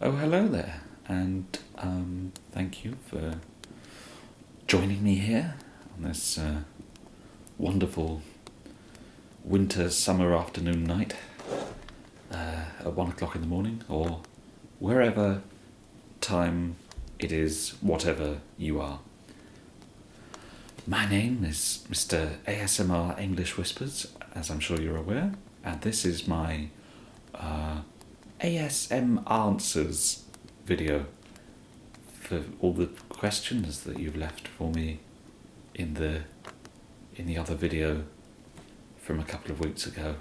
Oh, hello there, and thank you for joining me here on this wonderful summer afternoon night at 1 o'clock in the morning, or wherever time it is, whatever you are. My name is Mr. ASMR English Whispers, as I'm sure you're aware, and this is my ASMR-nswers video for all the questions that you've left for me in the other video from a couple of weeks ago,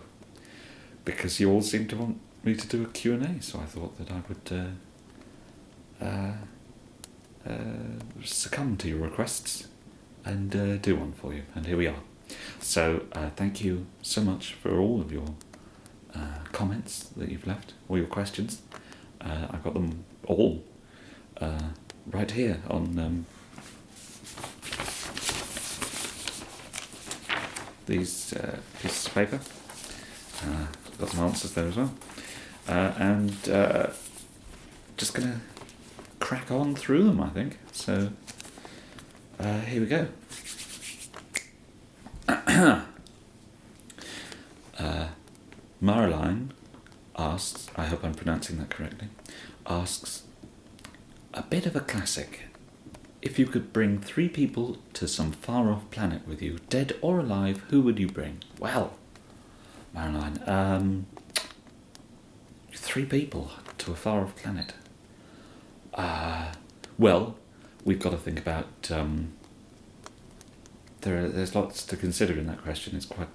because you all seem to want me to do a Q&A, so I thought that I would succumb to your requests and do one for you, and here we are. So thank you so much for all of your comments that you've left, all your questions. I've got them all right here on these pieces of paper. Got some answers there as well, and just gonna crack on through them, I think. So here we go. Marilyn asks, I hope I'm pronouncing that correctly, asks, a bit of a classic. If you could bring 3 people to some far-off planet with you, dead or alive, who would you bring? Well, Marilyn, 3 people to a far-off planet. Well, we've got to think about, there's lots to consider in that question. It's quite,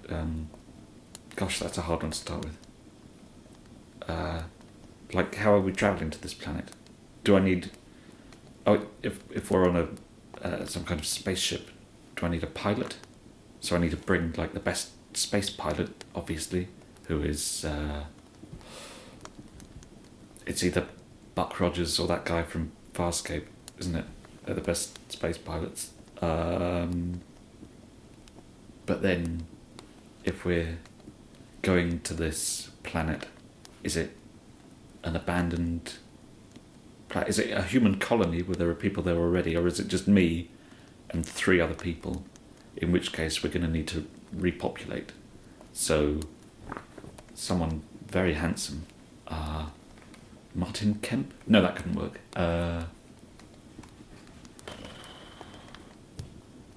gosh, that's a hard one to start with. Like, how are we travelling to this planet? Do I need... Oh, if we're on a some kind of spaceship, do I need a pilot? So I need to bring, like, the best space pilot, obviously, who is... it's either Buck Rogers or that guy from Farscape, isn't it? They're the best space pilots. But then, if we're going to this planet, is it an abandoned planet? Is it a human colony where there are people there already, or is it just me and 3 other people? In which case we're going to need to repopulate. So someone very handsome, Martin Kemp? No, that couldn't work.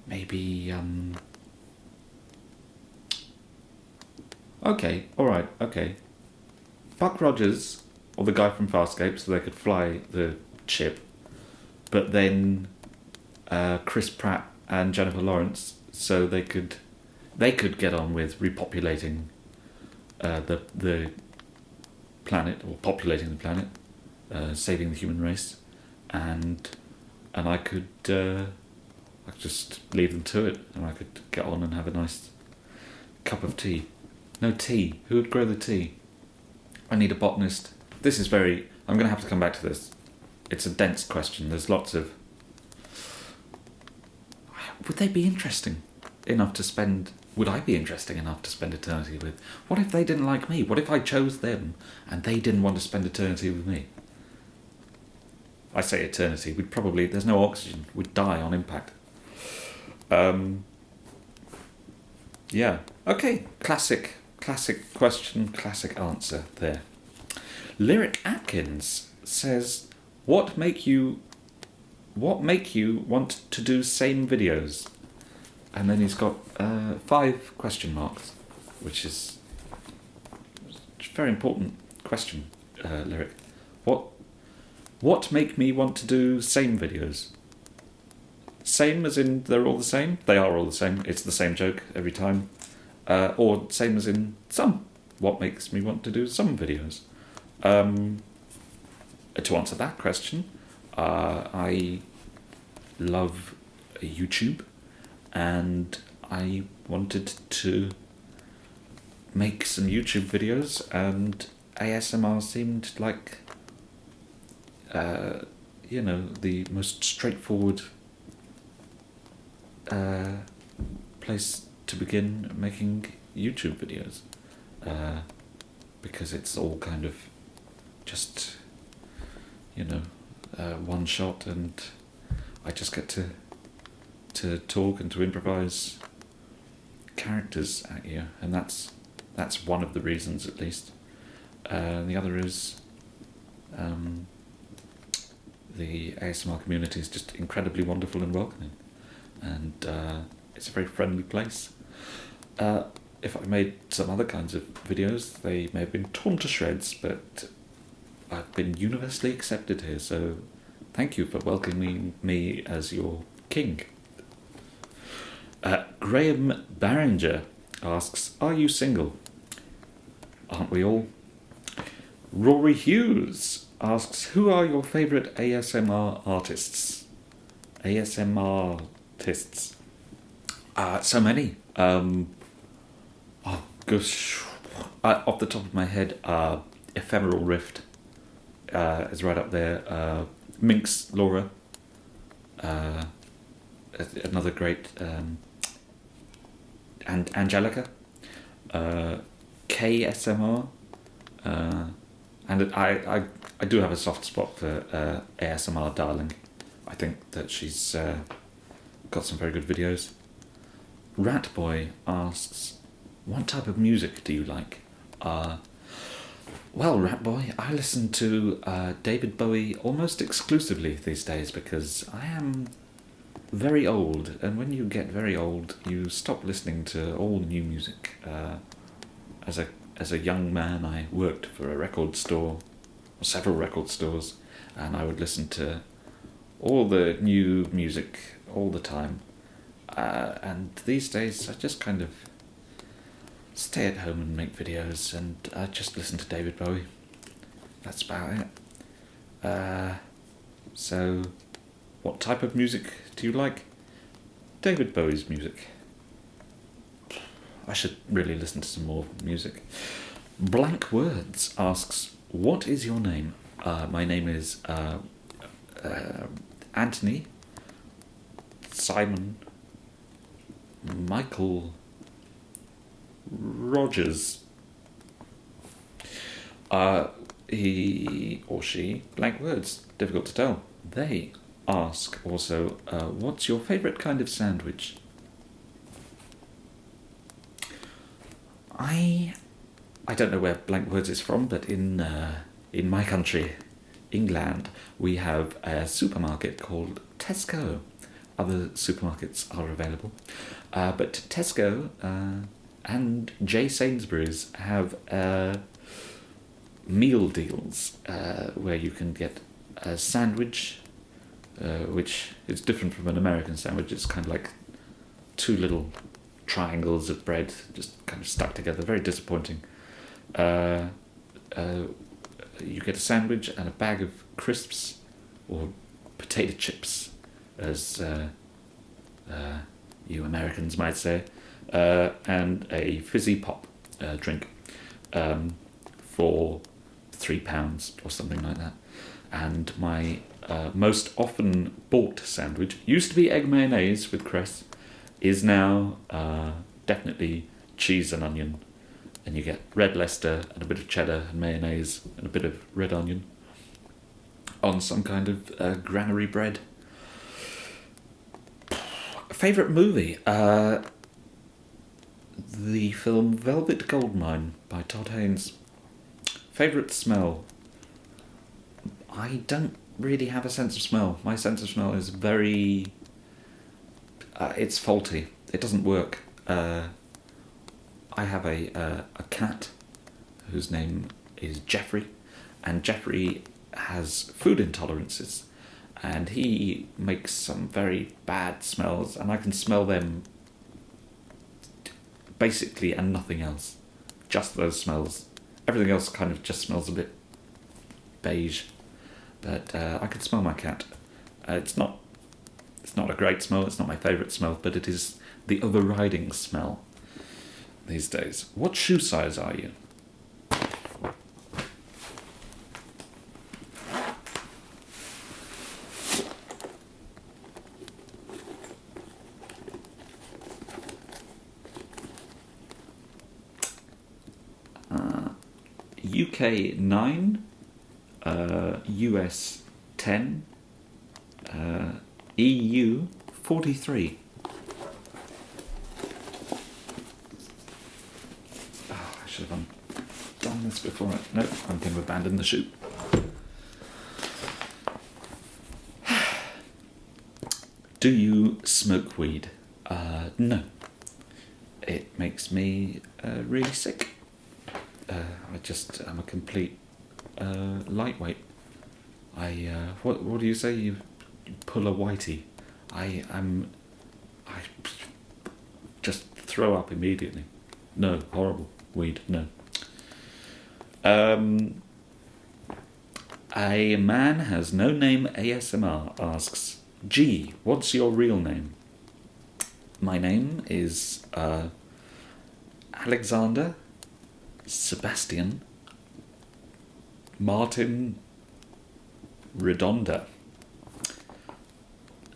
Maybe okay, alright, okay. Buck Rogers, or the guy from Farscape, so they could fly the ship, but then Chris Pratt and Jennifer Lawrence, so they could get on with repopulating the planet, or populating the planet, saving the human race, and I could just leave them to it, and I could get on and have a nice cup of tea. No tea. Who would grow the tea? I need a botanist. This is very... I'm going to have to come back to this. It's a dense question. There's lots of... Would they be interesting enough to spend... Would I be interesting enough to spend eternity with? What if they didn't like me? What if I chose them and they didn't want to spend eternity with me? I say eternity. We'd probably... There's no oxygen. We'd die on impact. Yeah. Okay. Classic question, classic answer there. Lyric Atkins says, what make you want to do same videos? And then he's got 5 question marks, which is a very important question, Lyric. What make me want to do same videos? Same as in they're all the same? They are all the same. It's the same joke every time. Or same as in some. What makes me want to do some videos? To answer that question, I love YouTube, and I wanted to make some YouTube videos, and ASMR seemed like, the most straightforward place to begin making YouTube videos, because it's all kind of just one shot, and I just get to talk and to improvise characters at you, and that's one of the reasons, at least. The other is the ASMR community is just incredibly wonderful and welcoming, and it's a very friendly place. If I made some other kinds of videos, they may have been torn to shreds, but I've been universally accepted here, so thank you for welcoming me as your king. Graham Barringer asks, are you single? Aren't we all? Rory Hughes asks, who are your favourite ASMR artists? ASMRtists. So many. Oh gosh. Off the top of my head, Ephemeral Rift is right up there. Minx Laura, another great, and Angelica, KSMR, and I do have a soft spot for ASMR Darling. I think that she's got some very good videos. Ratboy asks, what type of music do you like? Well, Ratboy, I listen to David Bowie almost exclusively these days because I am very old, and when you get very old, you stop listening to all new music. As a young man, I worked for a record store, or several record stores, and I would listen to all the new music all the time. And these days, I just kind of stay at home and make videos, and I just listen to David Bowie. That's about it. So, what type of music do you like? David Bowie's music. I should really listen to some more music. Blank Words asks, what is your name? My name is Anthony Simon Michael Rogers. He or she, blank words, difficult to tell. They ask also, what's your favourite kind of sandwich? I don't know where blank words is from, but in my country, England, we have a supermarket called Tesco. Other supermarkets are available, but Tesco and J. Sainsbury's have meal deals where you can get a sandwich, which is different from an American sandwich. It's kind of like two little triangles of bread just kind of stuck together. Very disappointing. You get a sandwich and a bag of crisps, or potato chips, as you Americans might say, and a fizzy pop drink for £3 or something like that. And my most often bought sandwich used to be egg mayonnaise with cress, is now definitely cheese and onion, and you get red Leicester and a bit of cheddar and mayonnaise and a bit of red onion on some kind of granary bread. Favourite movie? The film Velvet Goldmine by Todd Haynes. Favourite smell? I don't really have a sense of smell. My sense of smell is very... it's faulty. It doesn't work. I have a cat whose name is Jeffrey, and Jeffrey has food intolerances, and he makes some very bad smells, and I can smell them basically and nothing else. Just those smells. Everything else kind of just smells a bit beige. But I can smell my cat. It's not a great smell, it's not my favourite smell, but it is the overriding smell these days. What shoe size are you? UK 9, US 10, EU 43. Oh, I should have done this before. No, I'm going to abandon the shoot. Do you smoke weed? No. It makes me really sick. I'm a complete lightweight. What do you say? You pull a whitey. I just throw up immediately. No, horrible. Weed, no. A man has no name ASMR asks, G, what's your real name? My name is Alexander Sebastian Martin Redonda.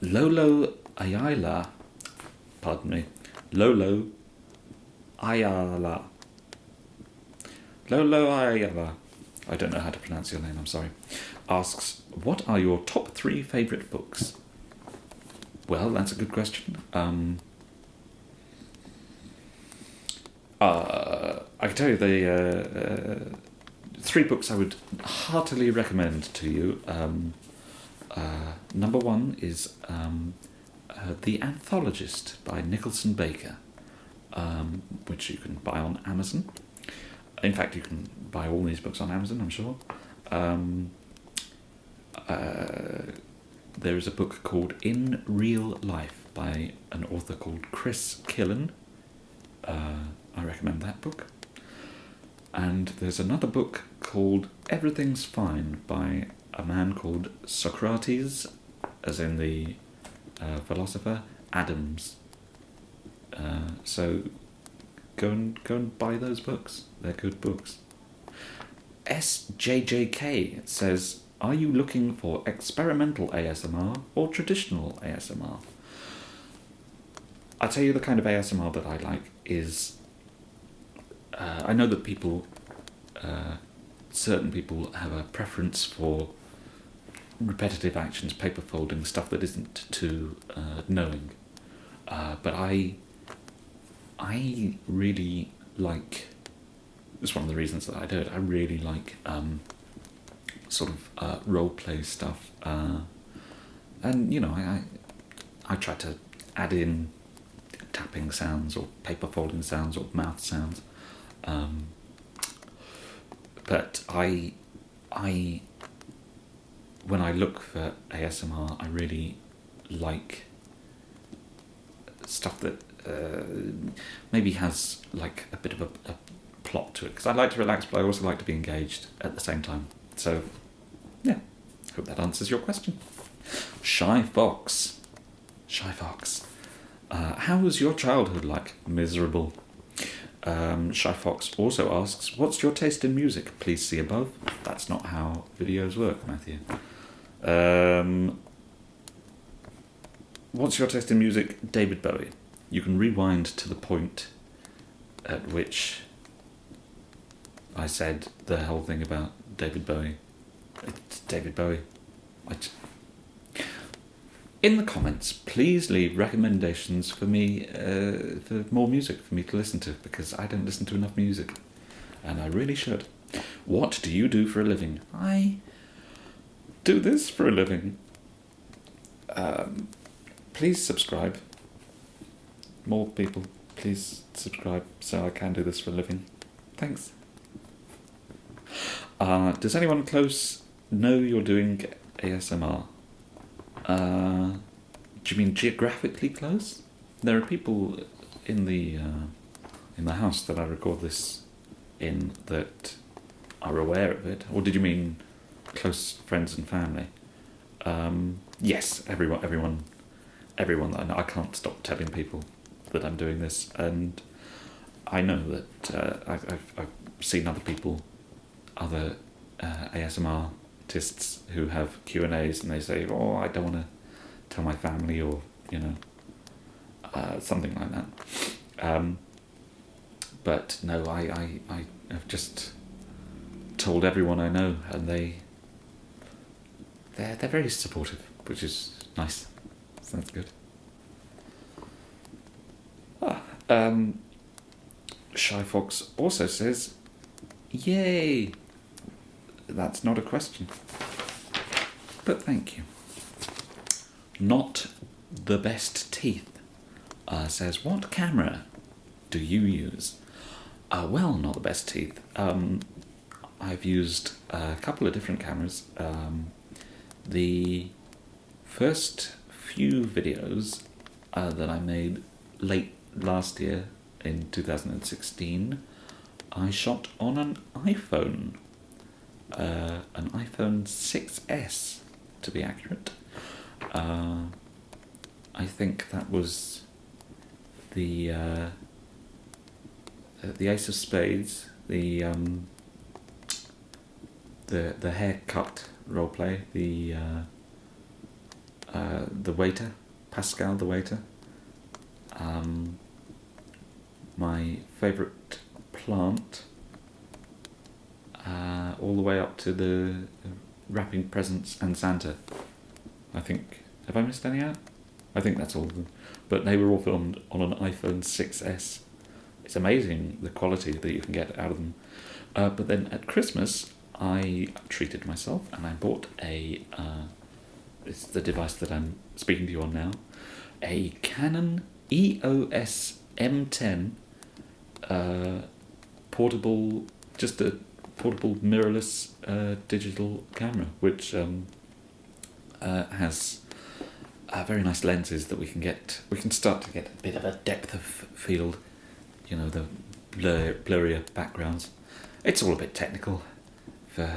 Lolo Ayala. Pardon me. Lolo Ayala. Lolo Ayala. I don't know how to pronounce your name, I'm sorry. Asks, what are your top 3 favourite books? Well, that's a good question. I can tell you the 3 books I would heartily recommend to you. Number 1 is The Anthologist by Nicholson Baker, which you can buy on Amazon. In fact, you can buy all these books on Amazon, I'm sure. There is a book called In Real Life by an author called Chris Killen. I recommend that book. And there's another book called Everything's Fine by a man called Socrates, as in the philosopher, Adams. So go and buy those books. They're good books. SJJK says, are you looking for experimental ASMR or traditional ASMR? I'll tell you the kind of ASMR that I like is, I know that people, certain people have a preference for repetitive actions, paper folding, stuff that isn't too knowing. But I really like, it's one of the reasons that I do it, I really like sort of role play stuff, and you know, I try to add in tapping sounds or paper folding sounds or mouth sounds, but I when I look for ASMR, I really like stuff that maybe has like a bit of a plot to it, because I like to relax, but I also like to be engaged at the same time. So yeah, hope that answers your question. Shy Fox. How was your childhood like? Miserable. Shy Fox also asks, what's your taste in music? Please see above. That's not how videos work, Matthew. What's your taste in music? David Bowie. You can rewind to the point at which I said the whole thing about David Bowie. It's David Bowie. In the comments, please leave recommendations for me, for more music for me to listen to, because I don't listen to enough music, and I really should. What do you do for a living? I do this for a living. Please subscribe. More people, please subscribe so I can do this for a living. Thanks. Does anyone close know you're doing ASMR? Do you mean geographically close? There are people in the house that I record this in that are aware of it. Or did you mean close friends and family? Yes, everyone that I know. I can't stop telling people that I'm doing this, and I know that I've seen other people, other ASMRtists who have Q&As, and they say, oh, I don't want to tell my family, or, you know, something like that. But no, I have just told everyone I know, and they're very supportive, which is nice. So that's good. Shy Fox also says, "Yay!" That's not a question, but thank you. Not the best teeth says, "What camera do you use?" Well, not the best teeth. I've used a couple of different cameras. The first few videos that I made late last year in 2016, I shot on an iPhone 6S to be accurate. I think that was the Ace of Spades, the haircut roleplay, the waiter, Pascal the waiter. My favourite plant, all the way up to the wrapping presents and Santa. I think, have I missed any out? I think that's all of them. But they were all filmed on an iPhone 6S. It's amazing the quality that you can get out of them. But then at Christmas, I treated myself and I bought it's the device that I'm speaking to you on now, a Canon EOS M10 portable, just a portable mirrorless digital camera, which has very nice lenses that we can start to get a bit of a depth of field, the blurrier backgrounds. It's all a bit technical.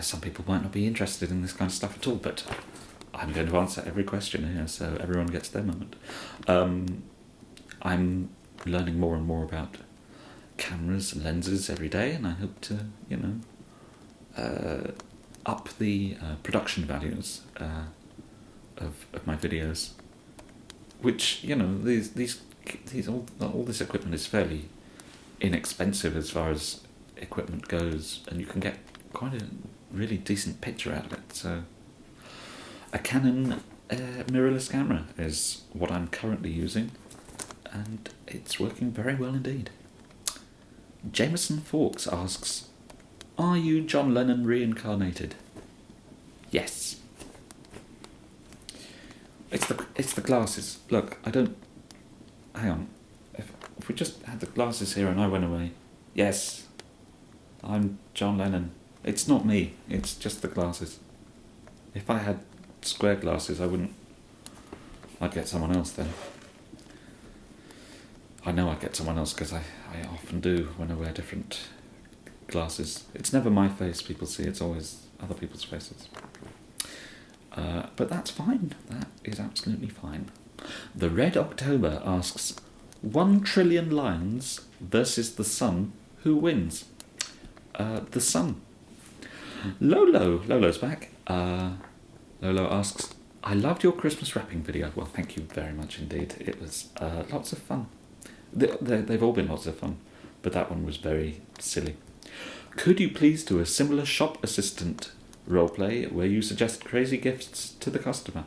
Some people might not be interested in this kind of stuff at all, but I'm going to answer every question here, so everyone gets their moment. I'm learning more and more about cameras and lenses every day, and I hope to, up the production values of my videos. Which, all this equipment is fairly inexpensive as far as equipment goes, and you can get quite a really decent picture out of it. So a Canon mirrorless camera is what I'm currently using, and it's working very well indeed. Jameson Fawkes asks, "Are you John Lennon reincarnated?" Yes. It's the glasses. Look, hang on. If we just had the glasses here and I went away, yes, I'm John Lennon. It's not me, it's just the glasses. If I had square glasses, I'd get someone else then. I know I'd get someone else because I often do when I wear different glasses. It's never my face people see, it's always other people's faces. But that's fine. That is absolutely fine. The Red October asks, 1 trillion lions versus the sun, who wins? The sun. Lolo's back. Lolo asks, "I loved your Christmas wrapping video." Well, thank you very much indeed. It was lots of fun. They've all been lots of fun, but that one was very silly. "Could you please do a similar shop assistant roleplay where you suggest crazy gifts to the customer?"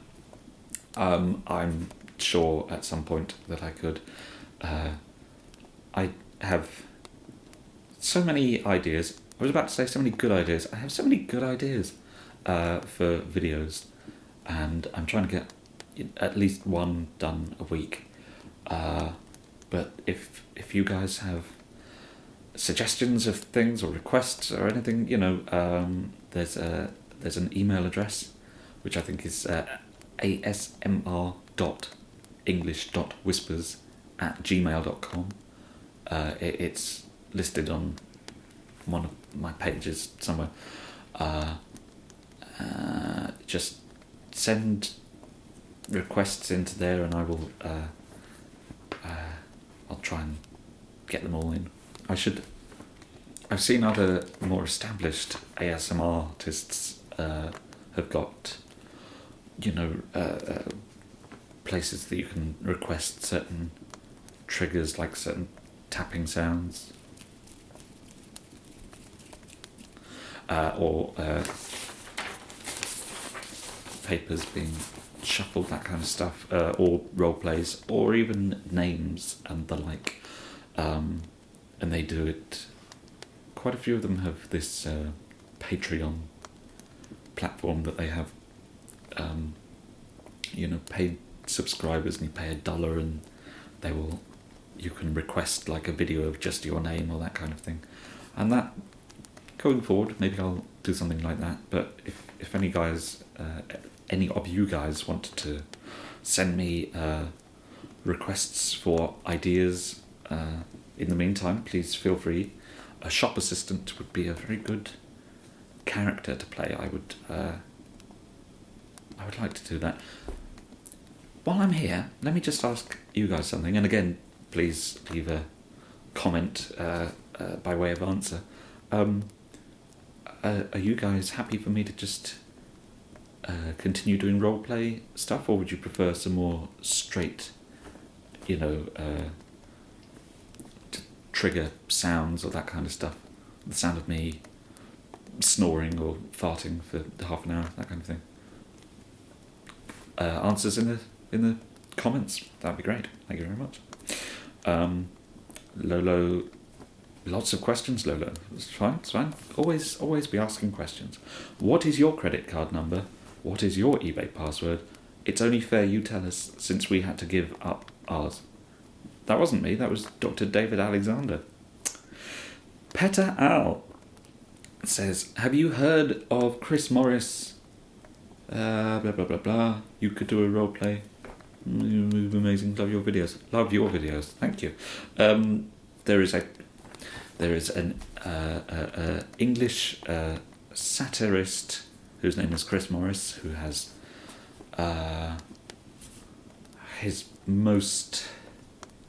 I'm sure at some point that I could. I have so many ideas. I was about to say so many good ideas. I have so many good ideas for videos, and I'm trying to get at least one done a week. But if you guys have suggestions of things or requests or anything, there's an email address which I think is asmr.english.whispers@gmail.com. It's listed on one of my pages somewhere. Just send requests into there and I will I'll try and get them all in. I've seen other more established ASMR-tists have got places that you can request certain triggers, like certain tapping sounds, or papers being shuffled, that kind of stuff, or role plays, or even names and the like. And they do it. Quite a few of them have this Patreon platform that they have, paid subscribers, and you pay $1 and you can request like a video of just your name or that kind of thing. And that, going forward, maybe I'll do something like that. But if any of you guys want to send me requests for ideas in the meantime, please feel free. A shop assistant would be a very good character to play. I would like to do that. While I'm here, let me just ask you guys something. And again, please leave a comment by way of answer. Are you guys happy for me to just continue doing roleplay stuff, or would you prefer some more straight, trigger sounds or that kind of stuff? The sound of me snoring or farting for half an hour, that kind of thing. Answers in the comments. That'd be great. Thank you very much. Lolo, lots of questions, Lolo. It's fine. Always be asking questions. What is your credit card number? What is your eBay password? It's only fair you tell us, since we had to give up ours. That wasn't me, that was Dr. David Alexander. Peter Al says, have you heard of Chris Morris? Blah, blah, blah, blah. You could do a role play. Amazing, love your videos. Love your videos, thank you. There is an English satirist whose name is Chris Morris, who has his most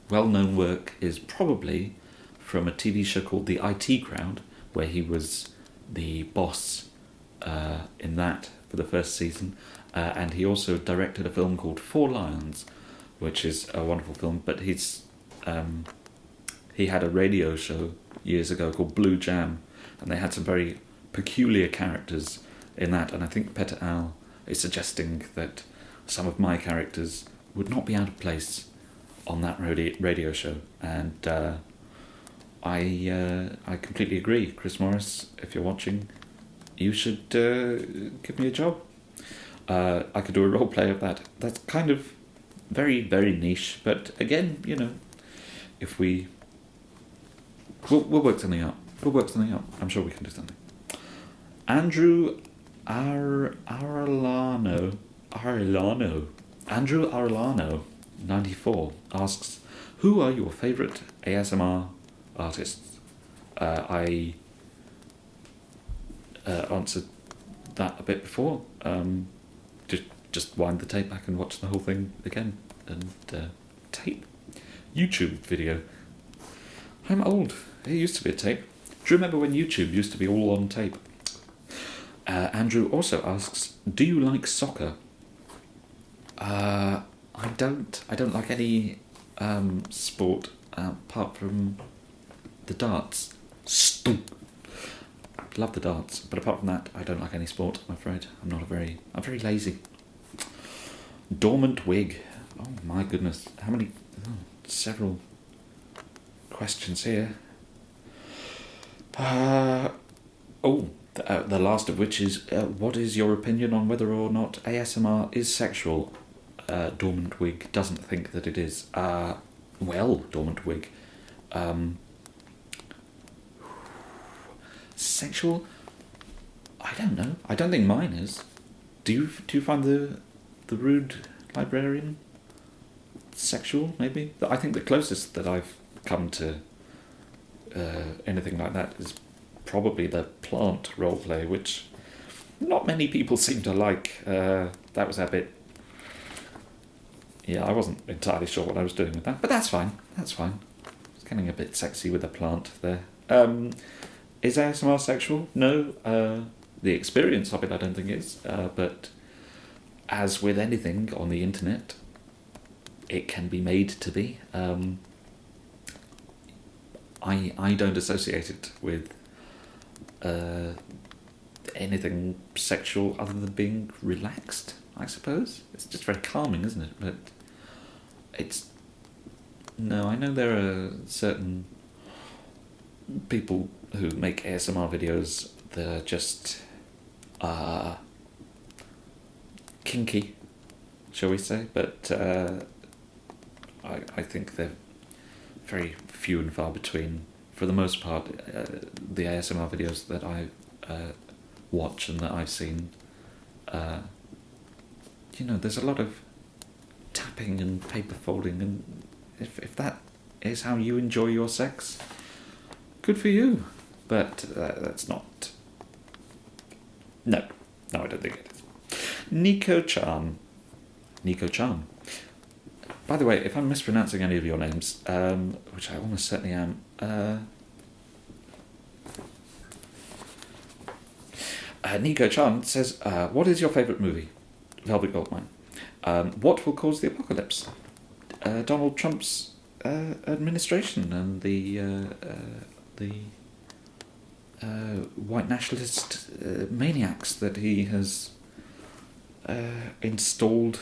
well-known work is probably from a TV show called The IT Crowd, where he was the boss in that for the first season, and he also directed a film called Four Lions, which is a wonderful film. But he had a radio show years ago called Blue Jam, and they had some very peculiar characters in that, and I think Peter Al is suggesting that some of my characters would not be out of place on that radio show, and I completely agree. Chris Morris, if you're watching, you should give me a job. I could do a role play of that. That's kind of very, very niche, but again, if we'll work something out. I'm sure we can do something. Andrew Arlano, Andrew Arlano, 94, asks, who are your favourite ASMR artists? I answered that a bit before. Just wind the tape back and watch the whole thing again. And tape. YouTube video. I'm old. It used to be a tape. Do you remember when YouTube used to be all on tape? Andrew also asks, do you like soccer? I don't like any sport apart from the darts. Love the darts, but apart from that, I don't like any sport, I'm afraid. I'm very lazy. Dormant wig. Oh my goodness. How many? Several questions here. The last of which is, what is your opinion on whether or not ASMR is sexual? Dormant wig doesn't think that it is. Dormant wig. Sexual? I don't know. I don't think mine is. Do you find the rude librarian sexual? Maybe. I think the closest that I've come to anything like that is probably the plant roleplay, which not many people seem to like. That was a bit. Yeah, I wasn't entirely sure what I was doing with that, but that's fine. It's getting a bit sexy with a plant there. Is ASMR sexual? No. The experience of it I don't think is, but as with anything on the internet, it can be made to be. I don't associate it with anything sexual other than being relaxed, I suppose. It's just very calming, isn't it? But it's... No, I know there are certain people who make ASMR videos that are just kinky, shall we say, but I think they're very few and far between. For the most part, the ASMR videos that I watch and that I've seen, there's a lot of tapping and paper folding, and if that is how you enjoy your sex, good for you. But that's not... No, I don't think it is. Nico-chan. By the way, if I'm mispronouncing any of your names, which I almost certainly am, Nico-chan says, what is your favourite movie? Velvet Goldmine. What will cause the apocalypse? Donald Trump's administration and the white nationalist maniacs that he has installed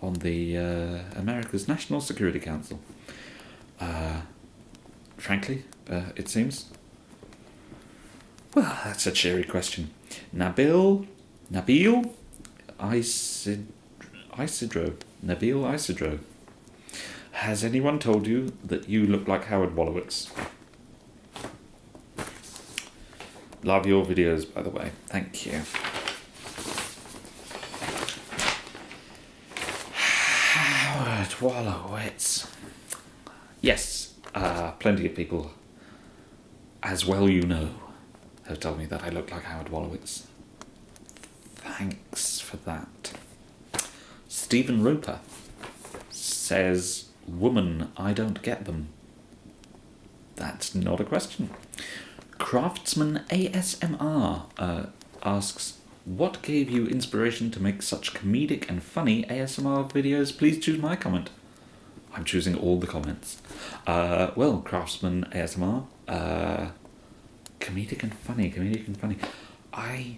on the America's National Security Council. Frankly, it seems. Well, that's a cheery question. Nabil Isidro. Has anyone told you that you look like Howard Wolowitz? Love your videos, by the way. Thank you. Howard Wolowitz. Yes, plenty of people, as well you know, have told me that I look like Howard Wolowitz. Thanks for that. Stephen Roper says, woman, I don't get them. That's not a question. Craftsman ASMR asks, what gave you inspiration to make such comedic and funny ASMR videos? Please choose my comment. I'm choosing all the comments. Well, Craftsman ASMR, comedic and funny. I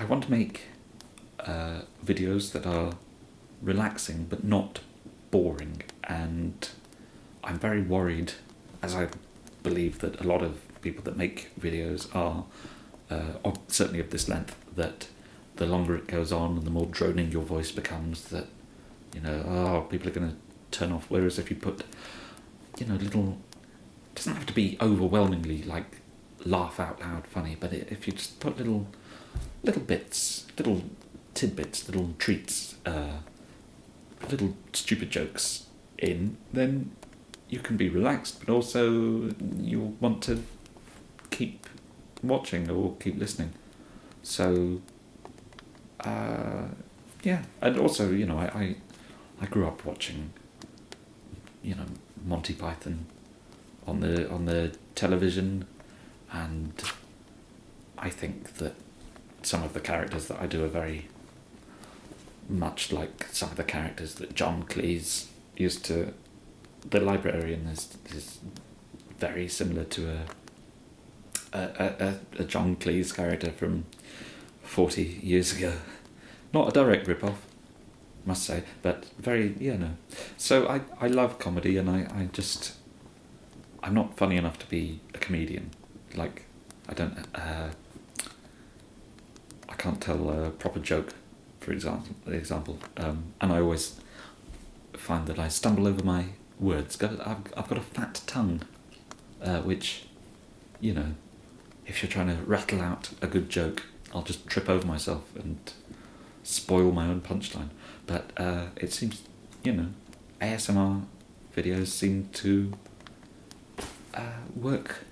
want to make videos that are relaxing but not boring, and I'm very worried, as I believe that a lot of people that make videos are, certainly of this length, that the longer it goes on and the more droning your voice becomes, that, people are going to turn off. Whereas if you put, little... It doesn't have to be overwhelmingly, like, laugh out loud funny, but if you just put little bits, little tidbits, little treats, little stupid jokes in, then you can be relaxed, but also you'll want to keep watching or keep listening. So, yeah, and also, I grew up watching, Monty Python on the television, and I think that some of the characters that I do are very much like some of the characters that John Cleese used to... The librarian is very similar to a John Cleese character from 40 years ago. Not a direct rip-off, must say, but very, So I love comedy, and I'm not funny enough to be a comedian. Like, I can't tell a proper joke, for example. And I always find that I stumble over my words. I've got a fat tongue, which, if you're trying to rattle out a good joke, I'll just trip over myself and spoil my own punchline. But it seems, ASMR videos seem to work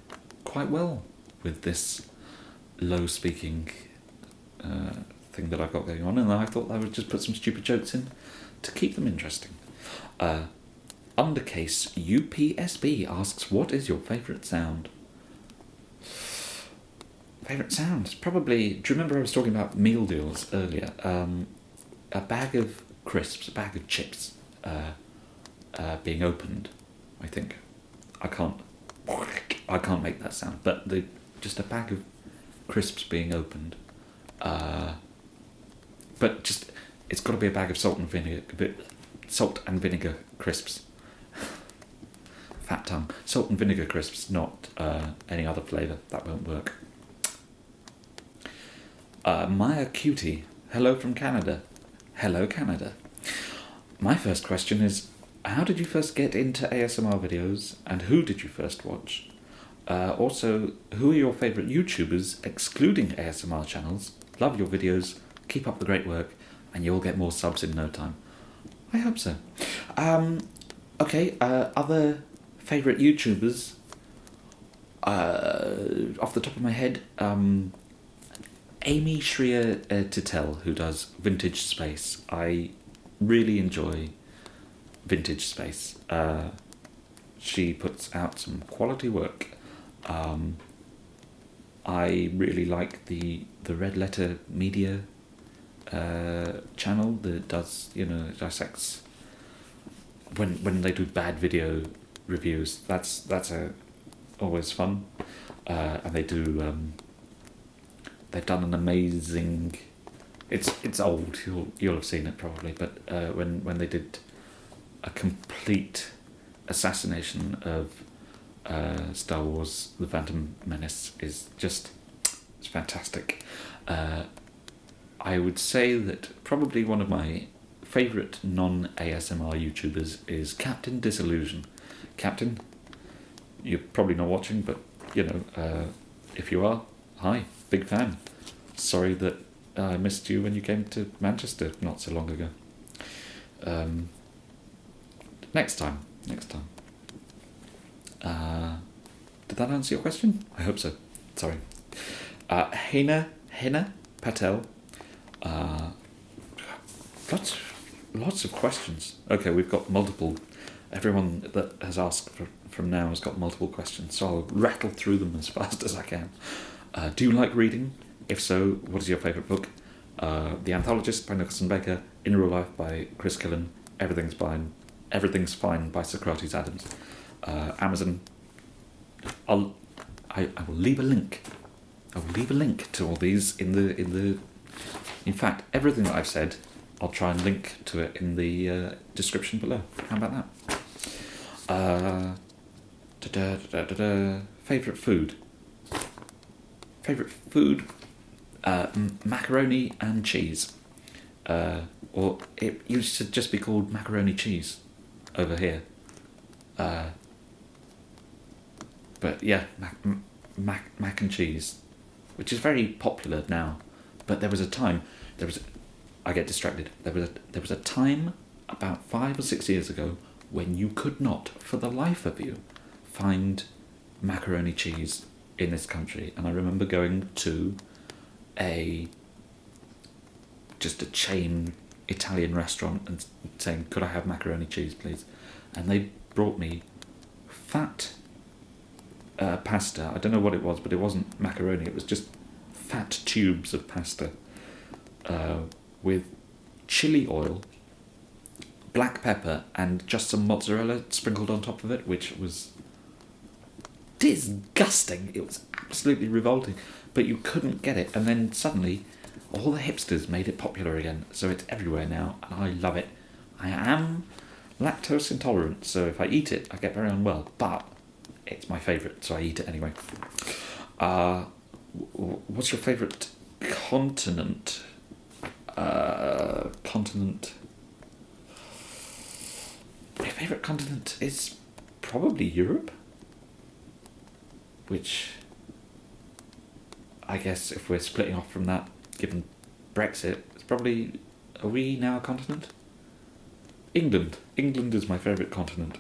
quite well with this low-speaking thing that I've got going on, and I thought I would just put some stupid jokes in to keep them interesting. Undercase UPSB asks, what is your favourite sound? Favourite sound? Probably, do you remember I was talking about meal deals earlier? A bag of crisps, a bag of chips being opened, I think. I can't make that sound. But just a bag of crisps being opened. But just, it's got to be a bag of salt and vinegar crisps. Fat tongue. Salt and vinegar crisps, not any other flavour. That won't work. Maya Cutie. Hello from Canada. Hello, Canada. My first question is, how did you first get into ASMR videos, and who did you first watch? Also, who are your favourite YouTubers, excluding ASMR channels? Love your videos, keep up the great work, and you'll get more subs in no time. I hope so. Okay, other favourite YouTubers, off the top of my head, Amy Shreya Titel, who does Vintage Space. I really enjoy Vintage Space. She puts out some quality work. I really like the Red Letter Media channel that does, dissects when they do bad video reviews. That's always fun. And they do. They've done an amazing. It's old. You'll have seen it probably, but when they did a complete assassination of Star Wars: The Phantom Menace it's fantastic. I would say that probably one of my favourite non-ASMR YouTubers is Captain Disillusion. Captain, you're probably not watching, but if you are, hi, big fan. Sorry that I missed you when you came to Manchester not so long ago. Next time. Did that answer your question? I hope so. Sorry. Hina Patel. Lots of questions. Okay, we've got multiple. Everyone that has asked from now has got multiple questions, so I'll rattle through them as fast as I can. Do you like reading? If so, what is your favourite book? The Anthologist by Nicholson Baker, In Real Life by Chris Killen, Everything's Fine by Socrates Adams. Amazon. I will leave a link. I will leave a link to all these in the. In fact, everything that I've said, I'll try and link to it in the description below. How about that? Favourite food. Macaroni and cheese. Or it used to just be called macaroni cheese over here. But yeah, mac and cheese, which is very popular now. But there was a time. I get distracted. There was a time about 5 or 6 years ago when you could not, for the life of you, find macaroni cheese in this country. And I remember going to just a chain Italian restaurant and saying, could I have macaroni cheese, please? And they brought me fat pasta. I don't know what it was, but it wasn't macaroni. It was just fat tubes of pasta with chili oil, black pepper, and just some mozzarella sprinkled on top of it, which was disgusting. It was absolutely revolting, but you couldn't get it. And then suddenly all the hipsters made it popular again, so it's everywhere now, and I love it. I am lactose intolerant, so if I eat it, I get very unwell, but it's my favourite, so I eat it anyway. What's your favourite continent? My favourite continent is probably Europe, which I guess if we're splitting off from that, given Brexit, it's probably, are we now a continent? England is my favourite continent.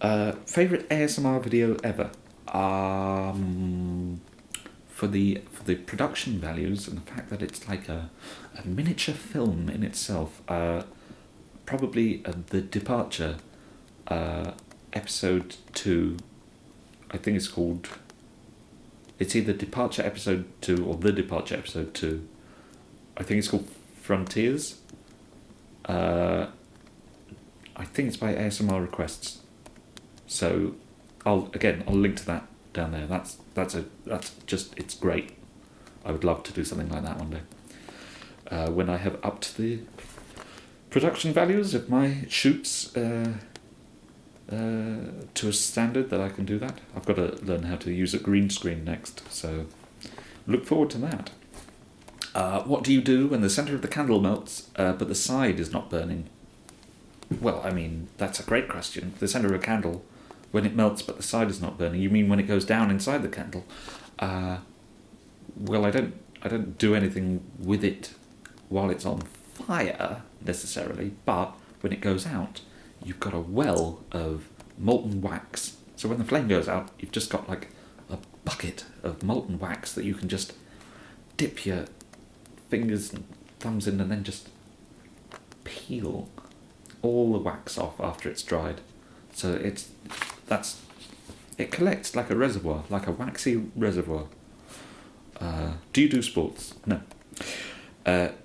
Favourite ASMR video ever? For the production values and the fact that it's like a miniature film in itself, probably The Departure, episode 2. I think it's called. It's either Departure episode 2 or The Departure episode 2. I think it's called Frontiers. I think it's by ASMR Requests. So I'll link to that down there. That's just, it's great. I would love to do something like that one day. When I have upped the production values of my shoots to a standard that I can do that. I've got to learn how to use a green screen next, so look forward to that. What do you do when the centre of the candle melts, but the side is not burning? Well, I mean, that's a great question. The centre of a candle, when it melts but the side is not burning, you mean when it goes down inside the candle? Well, I don't do anything with it while it's on fire, necessarily, but when it goes out, you've got a well of molten wax. So when the flame goes out, you've just got like a bucket of molten wax that you can just dip your fingers and thumbs in and then just peel all the wax off after it's dried. So it collects like a reservoir, like a waxy reservoir. Do you do sports? No.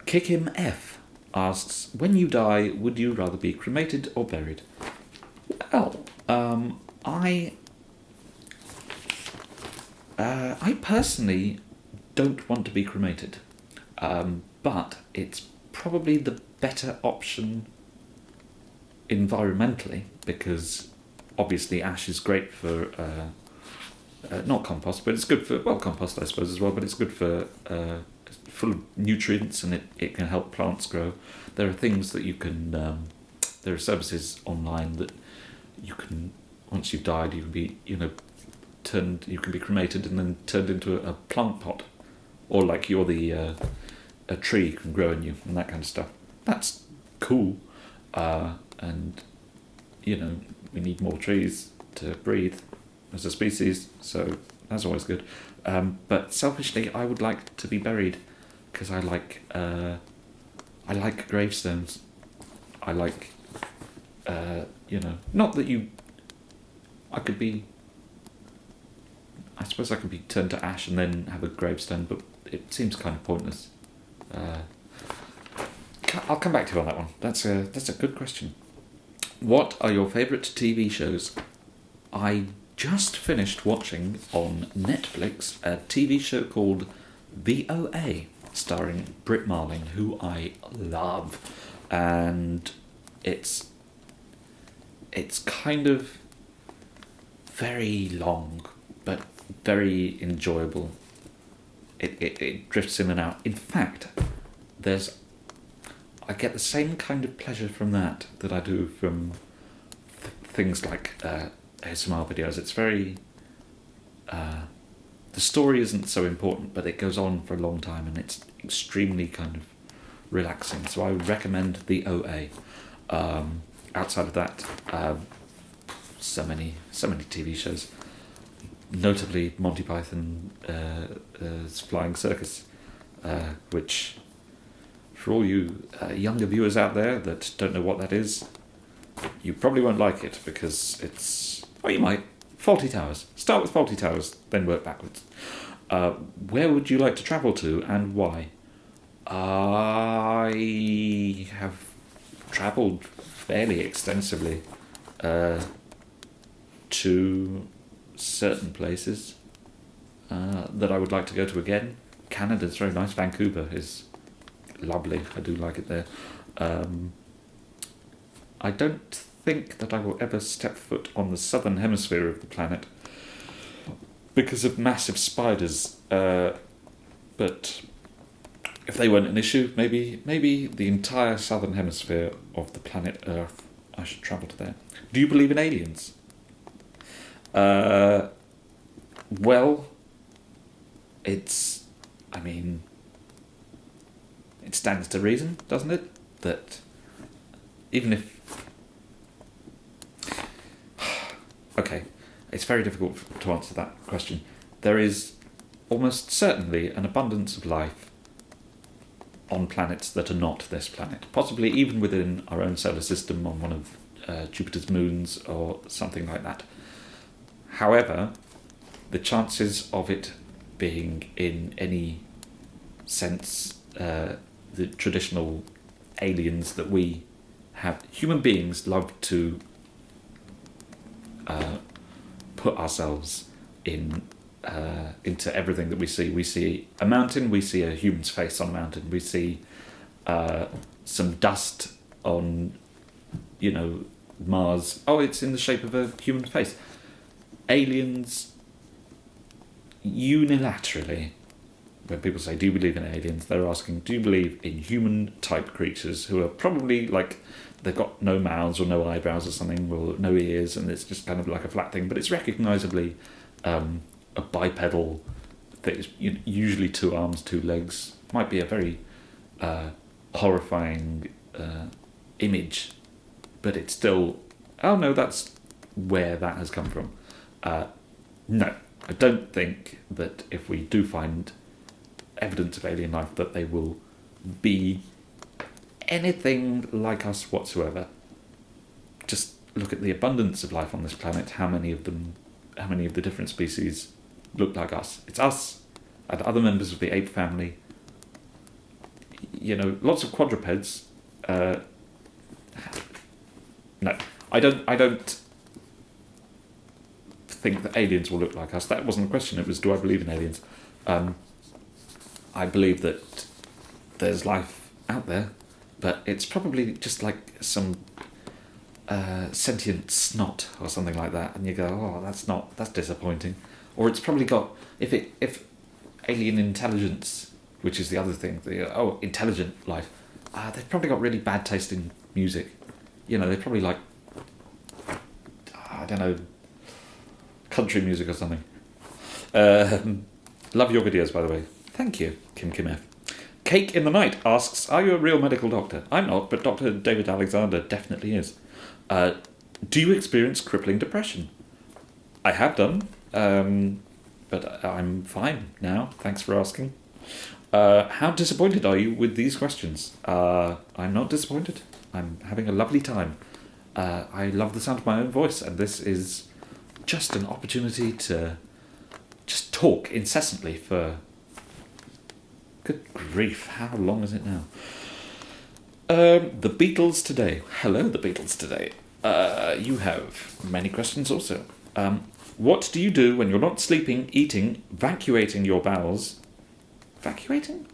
Kick Him F asks, when you die, would you rather be cremated or buried? Well, I personally don't want to be cremated, but it's probably the better option environmentally, because obviously ash is great for not compost, but it's good for, well, compost I suppose as well, but it's good for full of nutrients, and it can help plants grow. There are things that you can there are services online that you can, once you've died, you can be, you can be cremated and then turned into a plant pot, or like you're the a tree can grow in you and that kind of stuff. That's cool, and we need more trees to breathe as a species, so that's always good. But selfishly, I would like to be buried, because I like gravestones. I like, not that I suppose I could be turned to ash and then have a gravestone, but it seems kind of pointless. I'll come back to you on that one. That's a good question. What are your favourite TV shows? I just finished watching on Netflix a TV show called VOA, starring Brit Marling, who I love, and it's kind of very long, but very enjoyable. It drifts in and out. In fact, I get the same kind of pleasure from that I do from things like ASMR videos. It's very the story isn't so important, but it goes on for a long time, and it's extremely kind of relaxing. So I would recommend the OA. Outside of that, so many TV shows, notably Monty Python's Flying Circus, which, for all you younger viewers out there that don't know what that is, you probably won't like it, because it's, well, you might. Fawlty Towers. Start with Fawlty Towers, then work backwards. Where would you like to travel to, and why? I have travelled fairly extensively to certain places that I would like to go to again. Canada's very nice. Vancouver is lovely. I do like it there. I don't think that I will ever step foot on the southern hemisphere of the planet because of massive spiders. But if they weren't an issue, maybe the entire southern hemisphere of the planet Earth, I should travel to there. Do you believe in aliens? Well, it stands to reason, doesn't it? That even if... Okay, it's very difficult to answer that question. There is almost certainly an abundance of life on planets that are not this planet, possibly even within our own solar system on one of Jupiter's moons or something like that. However, the chances of it being in any sense the traditional aliens that we have, human beings love to put ourselves into everything that we see. We see a mountain, we see a human's face on a mountain, we see some dust on, Mars. Oh, it's in the shape of a human face. Aliens, unilaterally, when people say, do you believe in aliens, they're asking, do you believe in human-type creatures who are probably they've got no mouths or no eyebrows or something, or no ears, and it's just kind of like a flat thing, but it's recognisably a bipedal thing. It's usually 2 arms, 2 legs. Might be a very horrifying image, but it's still, oh no, that's where that has come from. No, I don't think that if we do find evidence of alien life that they will be anything like us whatsoever. Just look at the abundance of life on this planet. How many of the different species look like us? It's us and other members of the ape family. Lots of quadrupeds. No, I don't think that aliens will look like us. That wasn't the question. It was, do I believe in aliens? I believe that there's life out there, but it's probably just like some sentient snot or something like that, and you go, oh, that's disappointing. Or it's probably got, if alien intelligence, which is the other thing, intelligent life, they've probably got really bad taste in music. They're probably like, I don't know, country music or something. Love your videos, by the way. Thank you, Kim F. Cake in the Night asks, are you a real medical doctor? I'm not, but Dr. David Alexander definitely is. Do you experience crippling depression? I have done, but I'm fine now. Thanks for asking. How disappointed are you with these questions? I'm not disappointed. I'm having a lovely time. I love the sound of my own voice, and this is just an opportunity to just talk incessantly for... Good grief, how long is it now? The Beatles Today. Hello, The Beatles Today. You have many questions also. What do you do when you're not sleeping, eating, vacuating your bowels? Evacuating.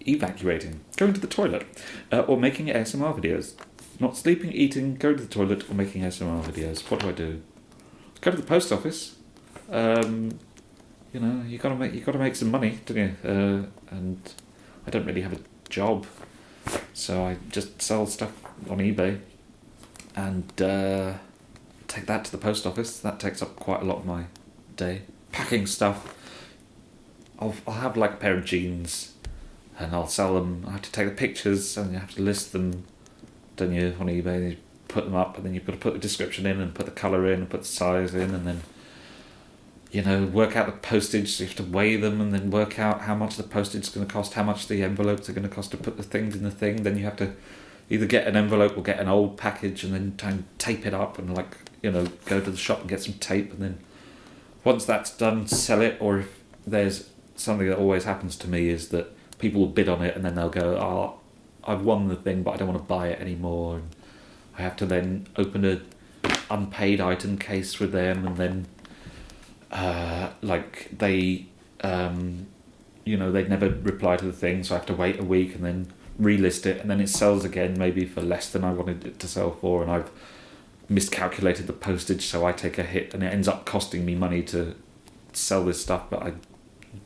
Going to the toilet. Or making ASMR videos. Not sleeping, eating, going to the toilet, or making ASMR videos. What do? Go to the post office. You gotta make some money, don't you? And I don't really have a job, so I just sell stuff on eBay and take that to the post office. That takes up quite a lot of my day. Packing stuff. I'll have like a pair of jeans and I'll sell them. I have to take the pictures and you have to list them, don't you, on eBay. And you put them up and then you've got to put the description in and put the colour in and put the size in and then work out the postage, so you have to weigh them and then work out how much the postage is going to cost, how much the envelopes are going to cost to put the things in the thing. Then you have to either get an envelope or get an old package and then try and tape it up and go to the shop and get some tape, and then once that's done, sell it. Or if there's something that always happens to me is that people will bid on it and then they'll go, oh, I've won the thing but I don't want to buy it anymore, and I have to then open a unpaid item case with them, and then they'd never reply to the thing, so I have to wait a week and then relist it, and then it sells again maybe for less than I wanted it to sell for, and I've miscalculated the postage, so I take a hit and it ends up costing me money to sell this stuff, but I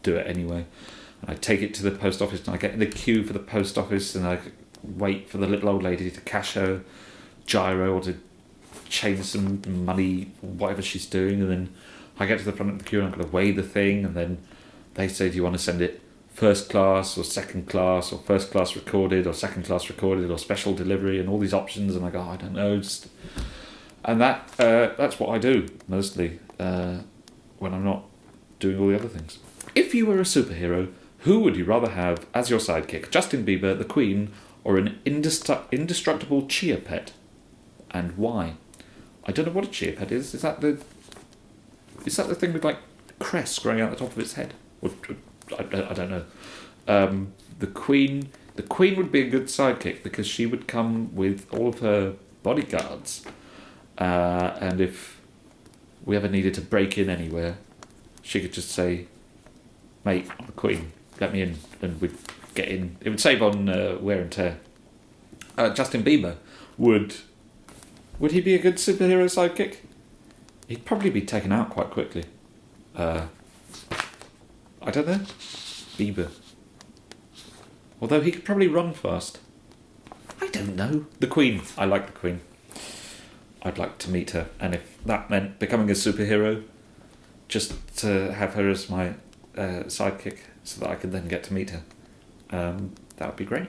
do it anyway. And I take it to the post office and I get in the queue for the post office and I wait for the little old lady to cash her gyro or to change some money, whatever she's doing, and then I get to the front of the queue and I've got to weigh the thing, and then they say, do you want to send it first class or second class, or first class recorded or second class recorded or special delivery, and all these options, and I go, I don't know, and that's what I do mostly when I'm not doing all the other things. If you were a superhero, who would you rather have as your sidekick? Justin Bieber, the Queen, or an indestructible chia pet? And why? I don't know what a chia pet is. Is that the thing with like crest growing out the top of its head? Or, I don't know. The Queen would be a good sidekick because she would come with all of her bodyguards, and if we ever needed to break in anywhere, she could just say, "Mate, I'm the Queen, let me in," and we'd get in. It would save on wear and tear. Justin Bieber, would he be a good superhero sidekick? He'd probably be taken out quite quickly. I don't know. Bieber. Although he could probably run fast. I don't know. The Queen. I like the Queen. I'd like to meet her. And if that meant becoming a superhero, just to have her as my sidekick so that I could then get to meet her, that would be great.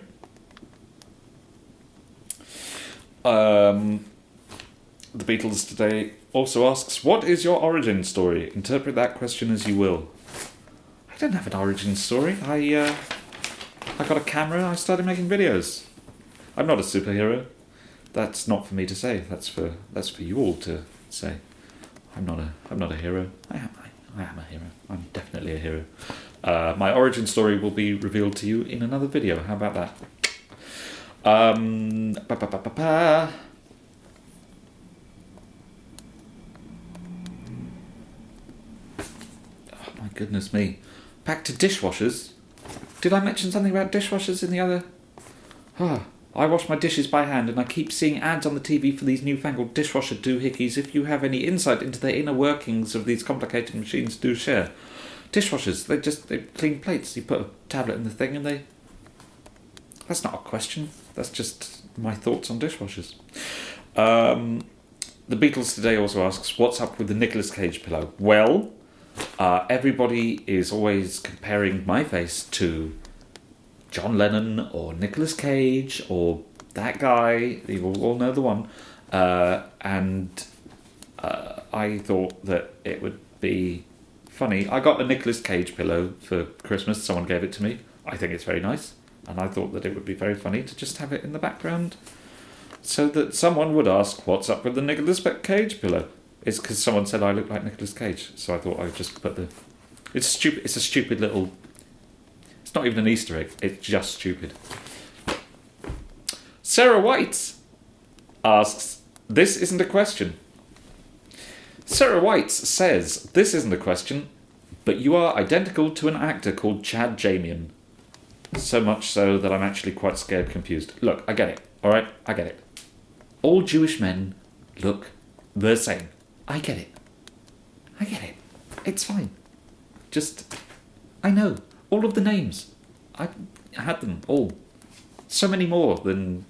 The Beatles today also asks, what is your origin story? Interpret that question as you will. I don't have an origin story. I got a camera, I started making videos. I'm not a superhero. That's not for me to say. That's for you all to say. I'm not a hero. I am a hero. I'm definitely a hero. My origin story will be revealed to you in another video. How about that? Oh my goodness me. Back to dishwashers. Did I mention something about dishwashers in the other? I wash my dishes by hand and I keep seeing ads on the TV for these newfangled dishwasher doohickeys. If you have any insight into the inner workings of these complicated machines, do share. Dishwashers, they clean plates. You put a tablet in the thing and they... That's not a question. That's just my thoughts on dishwashers. The Beatles today also asks, what's up with the Nicolas Cage pillow? Well, everybody is always comparing my face to John Lennon or Nicolas Cage or that guy. You all know the one. And I thought that it would be funny. I got a Nicolas Cage pillow for Christmas. Someone gave it to me. I think it's very nice. And I thought that it would be very funny to just have it in the background so that someone would ask, what's up with the Nicolas Cage pillow? It's because someone said I look like Nicolas Cage. So I thought I would just put the... It's a stupid little... It's not even an Easter egg. It's just stupid. Sarah White asks, this isn't a question. Sarah White says, this isn't a question, but you are identical to an actor called Chad Jamian. So much so that I'm actually quite scared confused. Look, I get it, alright? I get it. All Jewish men look the same. I get it. It's fine. Just, I know. All of the names. I had them all. So many more than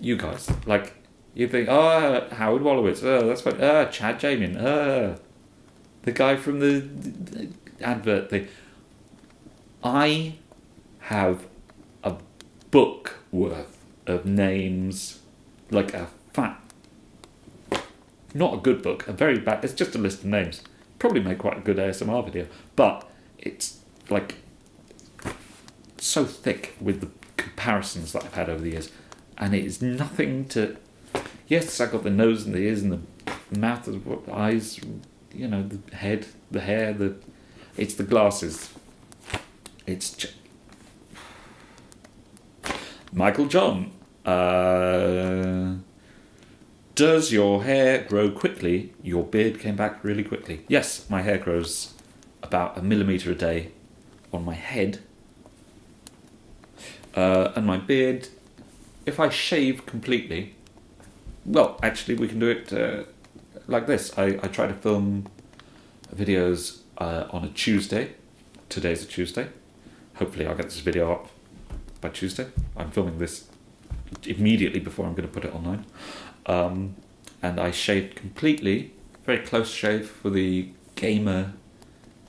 you guys. Like, you think, Howard Wolowitz, that's fine. Chad Jamian, the guy from the advert thing. I have a book worth of names, like a fat, not a good book, a very bad, it's just a list of names. Probably make quite a good ASMR video, but it's like so thick with the comparisons that I've had over the years, and it is nothing to... Yes, I got the nose and the ears and the mouth, the eyes, you know, the head, the hair, it's the glasses. It's just... Michael John, does your hair grow quickly? Your beard came back really quickly. Yes, my hair grows about 1 millimetre a day on my head. And my beard, if I shave completely... Well, actually, we can do it like this. I try to film videos on a Tuesday. Today's a Tuesday. Hopefully I'll get this video up by Tuesday. I'm filming this immediately before I'm going to put it online. And I shaved completely, very close shave for the gamer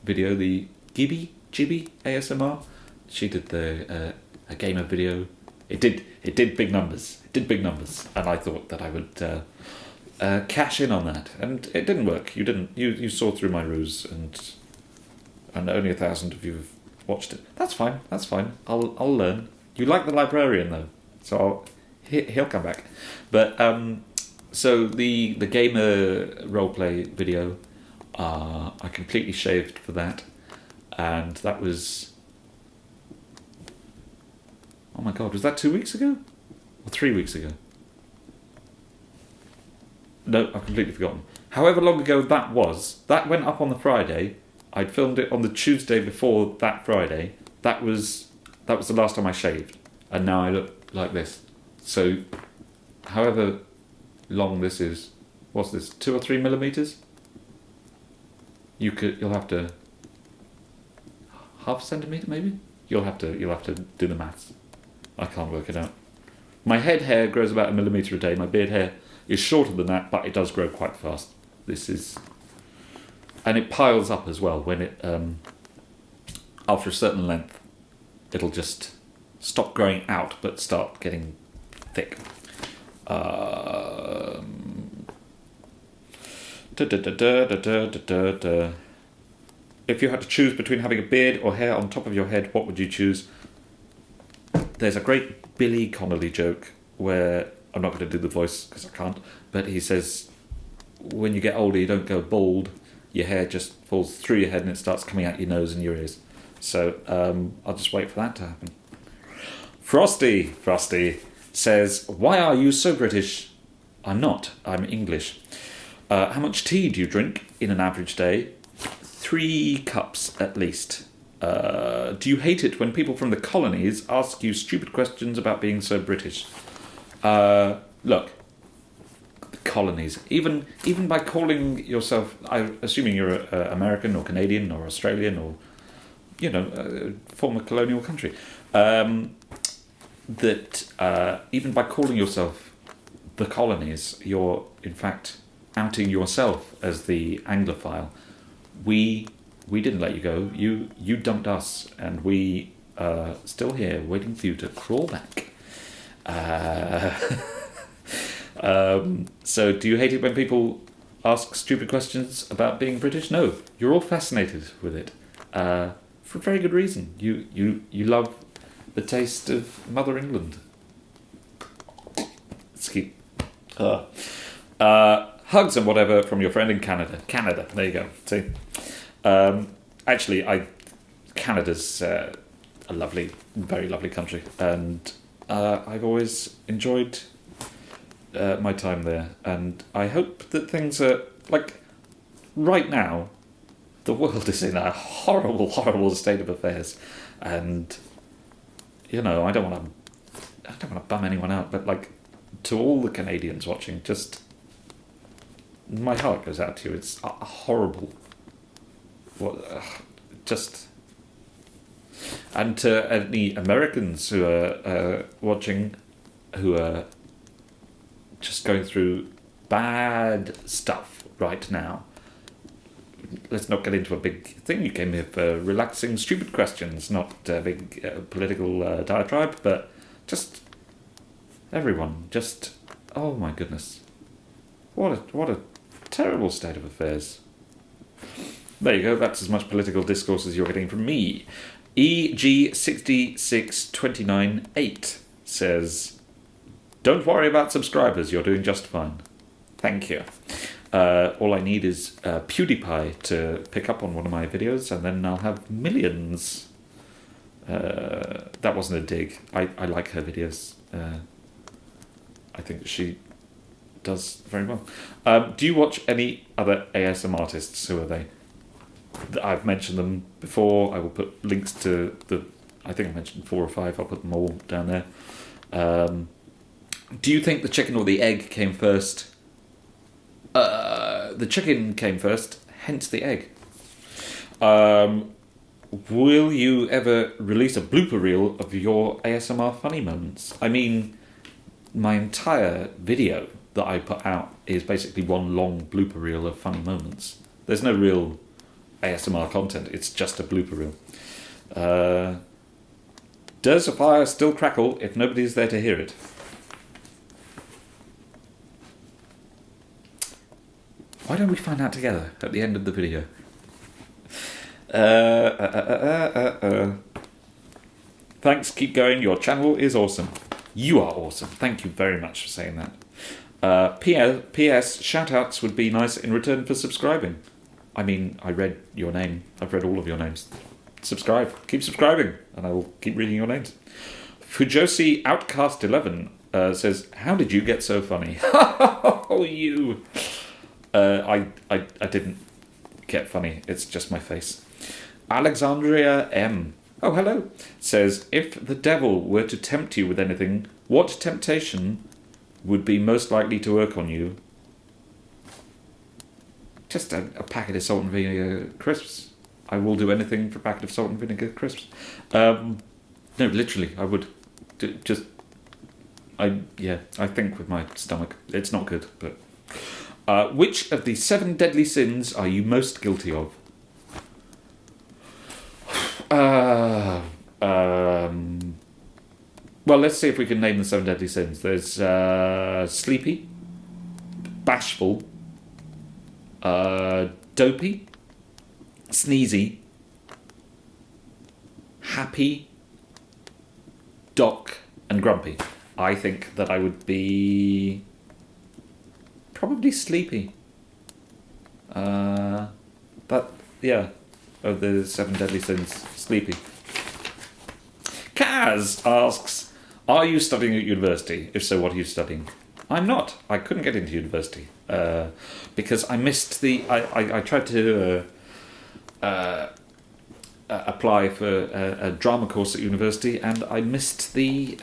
video, the Gibby ASMR. She did a gamer video. It did big numbers. And I thought that I would cash in on that, and it didn't work. You didn't. You saw through my ruse, and only 1,000 of you have watched it. That's fine. I'll learn. You like the librarian though, so he'll come back. But so the gamer roleplay video, I completely shaved for that, and that was... Oh my god, was that 2 weeks ago? Or 3 weeks ago? No, I've completely forgotten. However long ago that was, that went up on the Friday. I'd filmed it on the Tuesday before that Friday. That was the last time I shaved, and now I look like this. So, however long this is, what's this? 2 or 3 millimeters? You'll have to half a centimeter maybe. You'll have to do the maths. I can't work it out. My head hair grows about 1 millimeter a day. My beard hair is shorter than that, but it does grow quite fast. And it piles up as well when it, after a certain length, it'll just stop growing out but start getting thick. If you had to choose between having a beard or hair on top of your head, what would you choose? There's a great Billy Connolly joke where, I'm not going to do the voice because I can't, but he says, when you get older you don't go bald, your hair just falls through your head and it starts coming out your nose and your ears. So I'll just wait for that to happen. Frosty says, why are you so British? I'm not, I'm English. How much tea do you drink in an average day? 3 cups at least. Do you hate it when people from the colonies ask you stupid questions about being so British? Look, the colonies, even by calling yourself, I'm assuming you're American or Canadian or Australian or, former colonial country, even by calling yourself the colonies, you're in fact outing yourself as the Anglophile. We didn't let you go. You dumped us, and we are still here waiting for you to crawl back. So do you hate it when people ask stupid questions about being British? No, you're all fascinated with it, for a very good reason. You love the taste of Mother England. Let's keep hugs and whatever from your friend in Canada. Canada, there you go. See, actually, Canada's a lovely, very lovely country, and I've always enjoyed my time there, and I hope that things are, like, right now, the world is in a horrible, horrible state of affairs, and, I don't want to bum anyone out, but, like, to all the Canadians watching, just, my heart goes out to you. It's horrible. And to any Americans who are watching, who are just going through bad stuff right now, let's not get into a big thing. You came here for relaxing, stupid questions, not a big political diatribe, but just everyone, just, oh my goodness, what a terrible state of affairs. There you go, that's as much political discourse as you're getting from me. EG66298 says, don't worry about subscribers, you're doing just fine. Thank you. All I need is PewDiePie to pick up on one of my videos, and then I'll have millions. That wasn't a dig. I like her videos. I think she does very well. Do you watch any other ASMR artists? Who are they? I've mentioned them before. I will put links to I think I mentioned 4 or 5. I'll put them all down there. Do you think the chicken or the egg came first? The chicken came first, hence the egg. Will you ever release a blooper reel of your ASMR funny moments? I mean, my entire video that I put out is basically one long blooper reel of funny moments. There's no real ASMR content, it's just a blooper reel. Does a fire still crackle if nobody's there to hear it? Why don't we find out together at the end of the video? Thanks, keep going. Your channel is awesome. You are awesome. Thank you very much for saying that. P.S. Shoutouts would be nice in return for subscribing. I mean, I read your name. I've read all of your names. Subscribe. Keep subscribing, and I will keep reading your names. Fujosi Outcast 11 says, "How did you get so funny?" Oh, you. I didn't get funny. It's just my face. Alexandria M. Oh, hello. Says, if the devil were to tempt you with anything, what temptation would be most likely to work on you? Just a packet of salt and vinegar crisps. I will do anything for a packet of salt and vinegar crisps. No, literally, I would. I think with my stomach, it's not good. But which of the 7 deadly sins are you most guilty of? Well, let's see if we can name the 7 deadly sins. There's sleepy, bashful, dopey, sneezy, happy, doc, and grumpy. I think that I would be probably sleepy. Of the 7 deadly sins, sleepy. Kaz asks, are you studying at university? If so, what are you studying? I'm not. I couldn't get into university because I missed the. I tried to apply for a drama course at university, and I missed the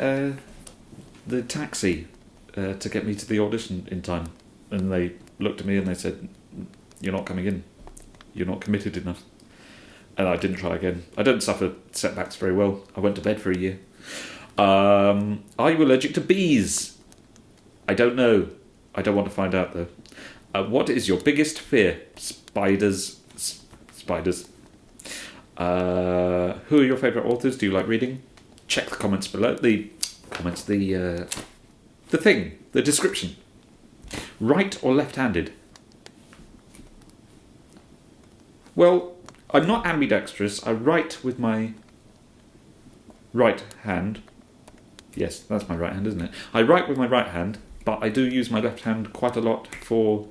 taxi to get me to the audition in time. And they looked at me and they said, "You're not coming in. You're not committed enough." And I didn't try again. I don't suffer setbacks very well. I went to bed for a year. Are you allergic to bees? I don't know. I don't want to find out though. What is your biggest fear? Spiders. Spiders. Who are your favourite authors? Do you like reading? Check the comments below. The description. Right or left-handed? Well, I'm not ambidextrous. I write with my right hand. Yes, that's my right hand, isn't it? I write with my right hand, but I do use my left hand quite a lot for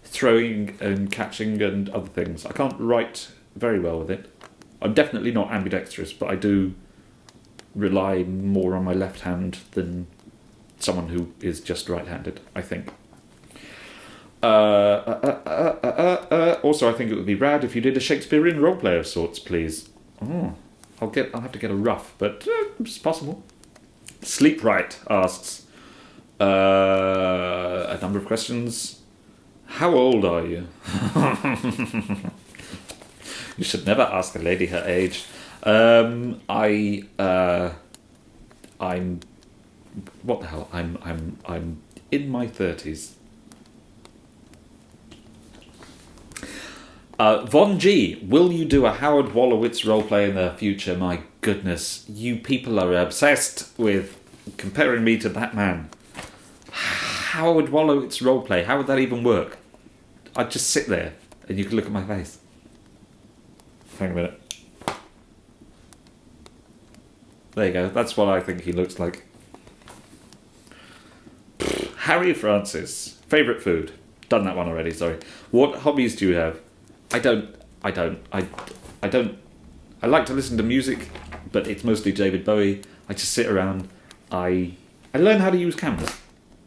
throwing and catching and other things. I can't write very well with it. I'm definitely not ambidextrous, but I do rely more on my left hand than someone who is just right-handed, I think. Also, I think it would be rad if you did a Shakespearean roleplay of sorts, please. Oh, I'll have to get a rough, but it's possible. Sleep Right asks a number of questions. How old are you? You should never ask a lady her age. I'm what the hell? I'm in my 30s. Von G, will you do a Howard Wolowitz roleplay in the future? My goodness, you people are obsessed with comparing me to that man. Howard Wolowitz roleplay, how would that even work? I'd just sit there and you could look at my face. Hang a minute. There you go, that's what I think he looks like. Harry Francis, favourite food? Done that one already, sorry. What hobbies do you have? I don't. I like to listen to music, but it's mostly David Bowie. I just sit around. I learn how to use cameras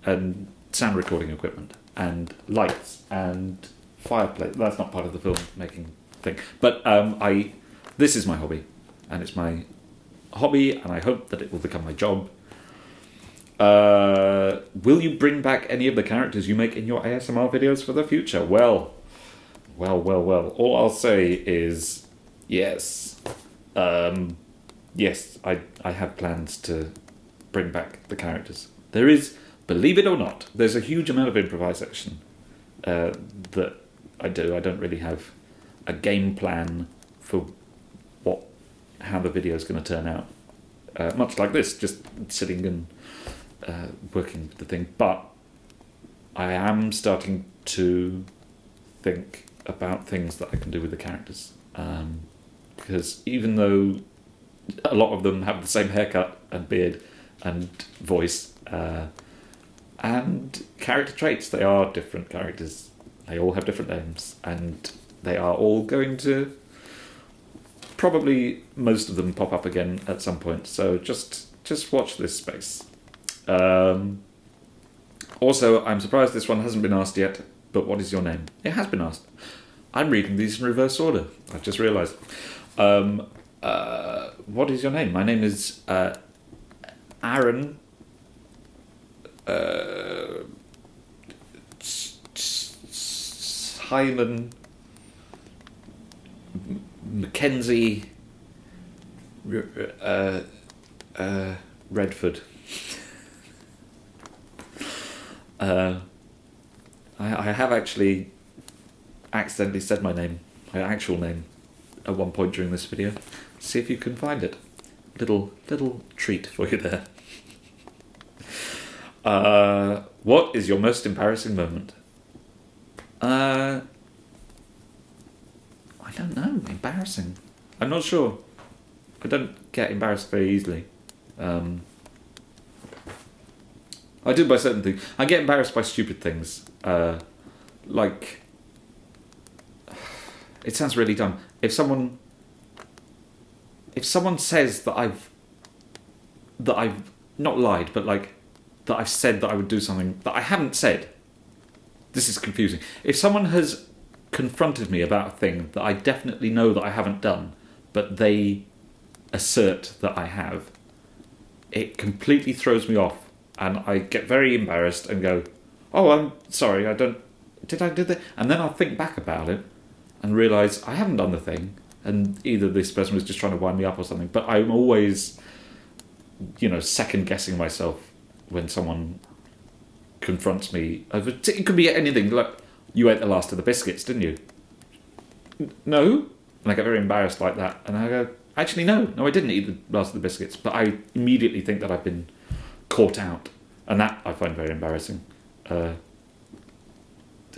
and sound recording equipment and lights and fireplace. That's not part of the film making thing. But this is my hobby, and it's my hobby, and I hope that it will become my job. Will you bring back any of the characters you make in your ASMR videos for the future? Well. All I'll say is yes. Yes, I have plans to bring back the characters. There is, believe it or not, there's a huge amount of improvisation that I do. I don't really have a game plan for how the video is going to turn out. Much like this, just sitting and working with the thing. But I am starting to think about things that I can do with the characters, because even though a lot of them have the same haircut and beard and voice and character traits, they are different characters. They all have different names, and they are all going to probably most of them pop up again at some point. So just watch this space. Also, I'm surprised this one hasn't been asked yet. but what is your name? It has been asked. I'm reading these in reverse order. I've just realised. What is your name? My name is Aaron. Hyman Mackenzie Redford. I have actually accidentally said my name, my actual name, at one point during this video. See if you can find it. Little treat for you there. What is your most embarrassing moment? I don't know. Embarrassing. I'm not sure. I don't get embarrassed very easily. I do by certain things. I get embarrassed by stupid things. Like, it sounds really dumb. If someone says that I've not lied, but like that I've said that I would do something that I haven't said. This is confusing. If someone has confronted me about a thing that I definitely know that I haven't done, but they assert that I have, it completely throws me off, and I get very embarrassed and go, "Oh, I'm sorry, did I do that?" And then I think back about it and realise I haven't done the thing, and either this person was just trying to wind me up or something. But I'm always, second guessing myself when someone confronts me. It could be anything. Like, you ate the last of the biscuits, didn't you? No. And I get very embarrassed like that, and I go, actually, no, I didn't eat the last of the biscuits. But I immediately think that I've been caught out, and that I find very embarrassing. It's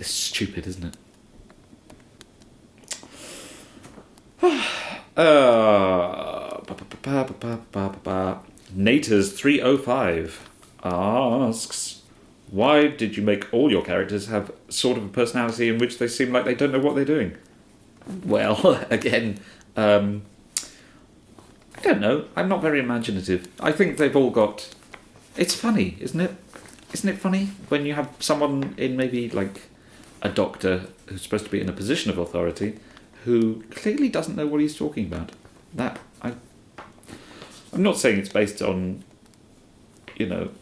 stupid, isn't it? Naters305 asks, why did you make all your characters have sort of a personality in which they seem like they don't know what they're doing? Well, again, I don't know. I'm not very imaginative. I think they've all got... It's funny, isn't it? Isn't it funny when you have someone in maybe like a doctor who's supposed to be in a position of authority who clearly doesn't know what he's talking about? I'm not saying it's based on,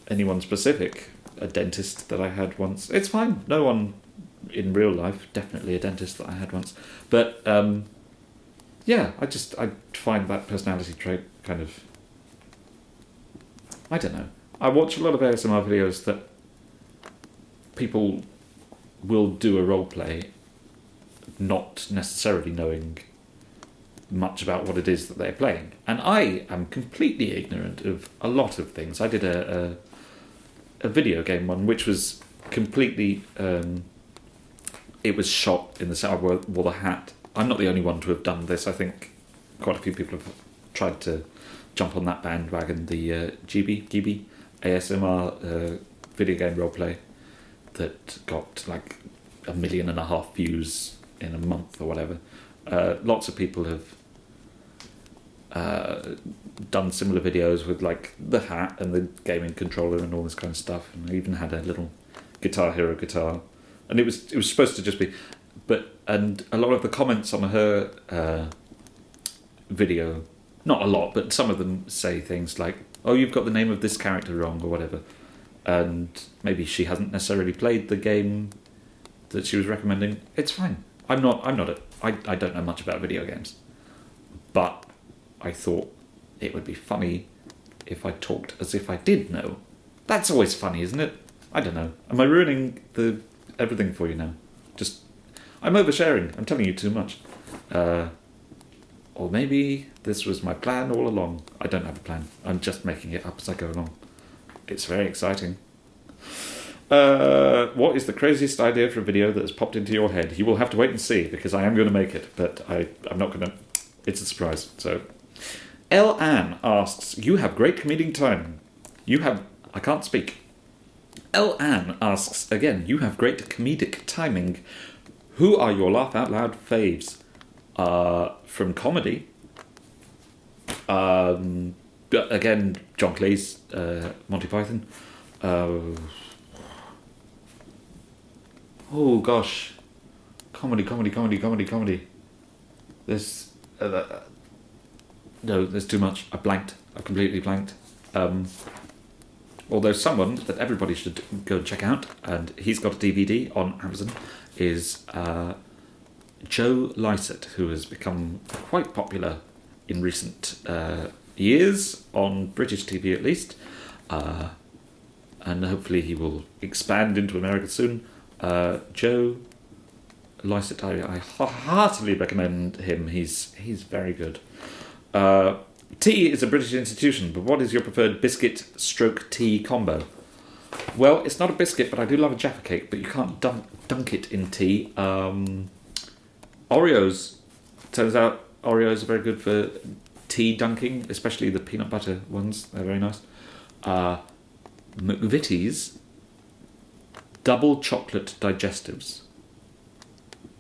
anyone specific. A dentist that I had once. It's fine. No one in real life. Definitely a dentist that I had once. But, yeah, I find that personality trait kind of... I don't know. I watch a lot of ASMR videos that people will do a role play not necessarily knowing much about what it is that they're playing. And I am completely ignorant of a lot of things. I did a video game one, which was completely... it was shot in the set. I wore the hat. I'm not the only one to have done this. I think quite a few people have tried to jump on that bandwagon. The GB ASMR video game roleplay that got like 1.5 million views in a month or whatever. Lots of people have done similar videos with like the hat and the gaming controller and all this kind of stuff, and I even had a little Guitar Hero guitar, and it was supposed to just be, and a lot of the comments on her video, not a lot, but some of them say things like, "Oh, you've got the name of this character wrong," or whatever, and maybe she hasn't necessarily played the game that she was recommending. It's fine. I don't know much about video games, but I thought it would be funny if I talked as if I did know. That's always funny, isn't it? I don't know. Am I ruining everything for you now? I'm oversharing. I'm telling you too much. Or maybe this was my plan all along. I don't have a plan. I'm just making it up as I go along. It's very exciting. What is the craziest idea for a video that has popped into your head? You will have to wait and see, because I am going to make it, but I'm not going to... It's a surprise. So, L. Ann asks, you have great comedic timing. I can't speak. L. Ann asks, again, you have great comedic timing. Who are your laugh out loud faves? From comedy. Again, John Cleese, Monty Python. Oh gosh, comedy. There's no, there's too much. I blanked. I completely blanked. Although someone that everybody should go and check out, and he's got a DVD on Amazon, is Joe Lycett, who has become quite popular in recent years, on British TV at least, and hopefully he will expand into America soon. Joe Lycett, I heartily recommend him. He's very good. Tea is a British institution, but what is your preferred biscuit/tea combo? Well, it's not a biscuit, but I do love a Jaffa cake, but you can't dunk it in tea. Oreos. Turns out Oreos are very good for tea dunking, especially the peanut butter ones. They're very nice. McVitie's double chocolate digestives.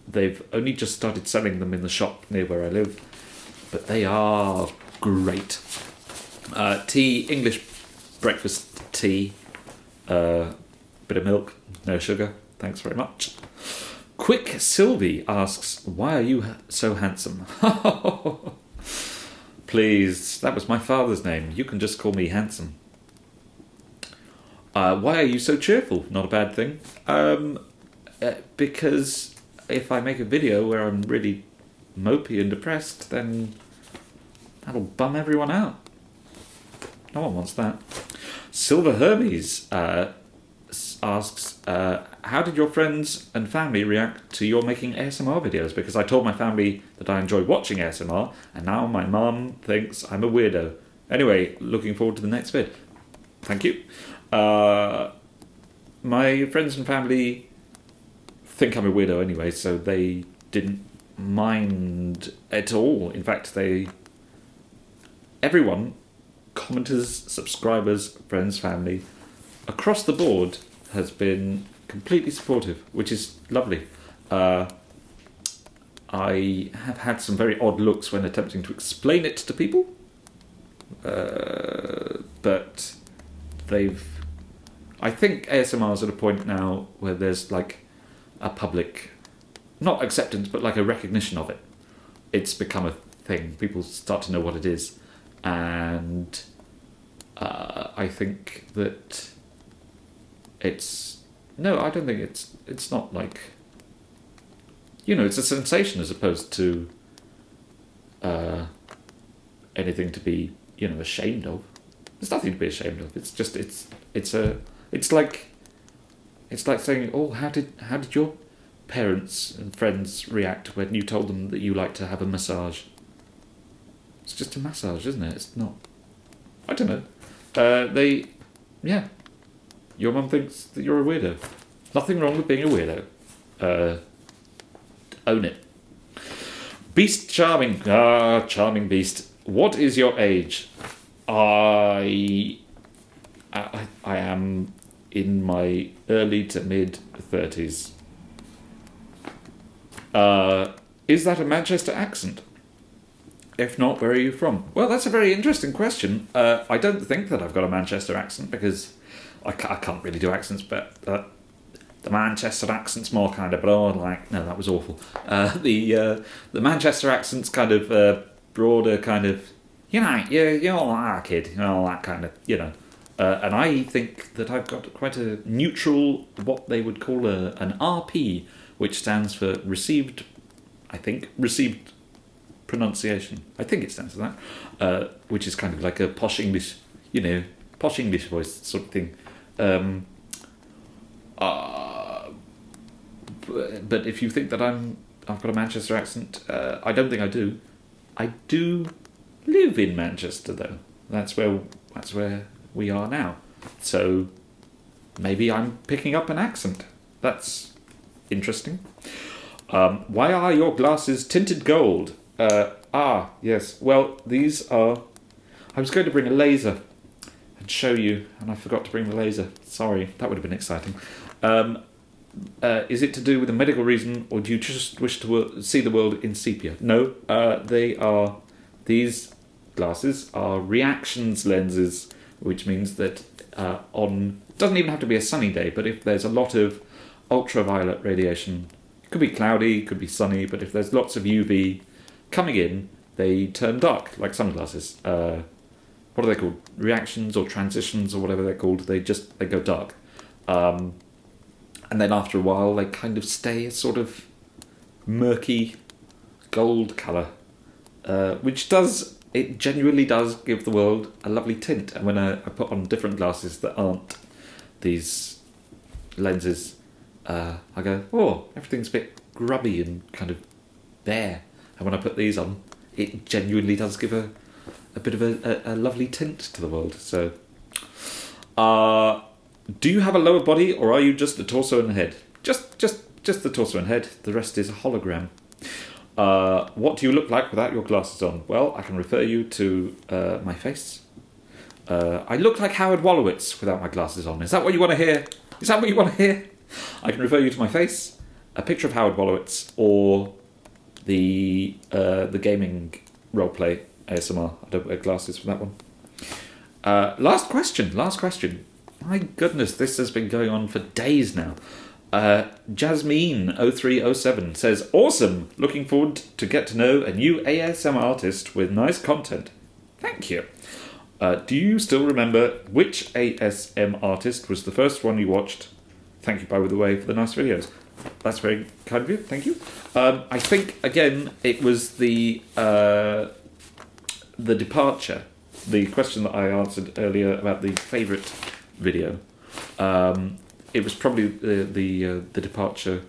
They've only just started selling them in the shop near where I live, but they are great. Tea, English breakfast tea, bit of milk, no sugar, thanks very much. Quick Sylvie asks, why are you so handsome? Please, that was my father's name. You can just call me handsome. Why are you so cheerful? Not a bad thing. Because if I make a video where I'm really mopey and depressed, then that'll bum everyone out. No one wants that. Silver Hermes asks, how did your friends and family react to your making ASMR videos? Because I told my family that I enjoy watching ASMR, and now my mum thinks I'm a weirdo. Anyway, looking forward to the next vid. Thank you. My friends and family think I'm a weirdo anyway, so they didn't mind at all. In fact, everyone, commenters, subscribers, friends, family, across the board has been completely supportive, which is lovely. I have had some very odd looks when attempting to explain it to people, but I think ASMR is at a point now where there's like a public, not acceptance, but like a recognition of it. It's become a thing. People start to know what it is. And I think that I don't think it's not like, it's a sensation as opposed to anything to be, ashamed of. There's nothing to be ashamed of. It's just, it's like saying, oh, how did your parents and friends react when you told them that you like to have a massage? It's just a massage, isn't it? It's not. I don't know. Your mum thinks that you're a weirdo. Nothing wrong with being a weirdo. Own it. Beast Charming. Charming Beast. What is your age? I am in my early to mid 30s. Is that a Manchester accent? If not, where are you from? Well, that's a very interesting question. I don't think that I've got a Manchester accent because I can't really do accents, but the Manchester accent's more kind of broad, like, no, that was awful. The Manchester accent's kind of broader, kind of, you're all that kid, all that kind of, and I think that I've got quite a neutral, what they would call an RP, which stands for received pronunciation. I think it stands for that, which is kind of like a posh English, posh English voice sort of thing. But if you think that I've got a Manchester accent, I don't think I do. I do live in Manchester, though. That's where we are now. So maybe I'm picking up an accent. That's interesting. Why are your glasses tinted gold? Yes. Well, these are... I was going to bring a laser and show you, and I forgot to bring the laser. Sorry, that would have been exciting. Is it to do with a medical reason, or do you just wish to see the world in sepia? No, these glasses are reactions lenses, which means that doesn't even have to be a sunny day, but if there's a lot of ultraviolet radiation. It could be cloudy, it could be sunny, but if there's lots of UV coming in, they turn dark, like sunglasses. What are they called? Reactions or transitions or whatever they're called. They go dark. And then after a while, they kind of stay a sort of murky gold colour, which genuinely does give the world a lovely tint. And when I put on different glasses that aren't these lenses, I go, oh, everything's a bit grubby and kind of bare. And when I put these on, it genuinely does give a bit of a lovely tint to the world. So, do you have a lower body, or are you just a torso and a head? Just the torso and head. The rest is a hologram. What do you look like without your glasses on? Well, I can refer you to my face. I look like Howard Wolowitz without my glasses on. Is that what you want to hear? Is that what you want to hear? I can refer you to my face, a picture of Howard Wolowitz, or the gaming roleplay ASMR. I don't wear glasses for that one. Last question. My goodness, this has been going on for days now. Jasmine0307 says, awesome! Looking forward to get to know a new ASMR artist with nice content. Thank you. Do you still remember which ASM artist was the first one you watched? Thank you, by the way, for the nice videos. That's very kind of you. Thank you. I think, again, it was the departure. The question that I answered earlier about the favourite video. It was probably the departure.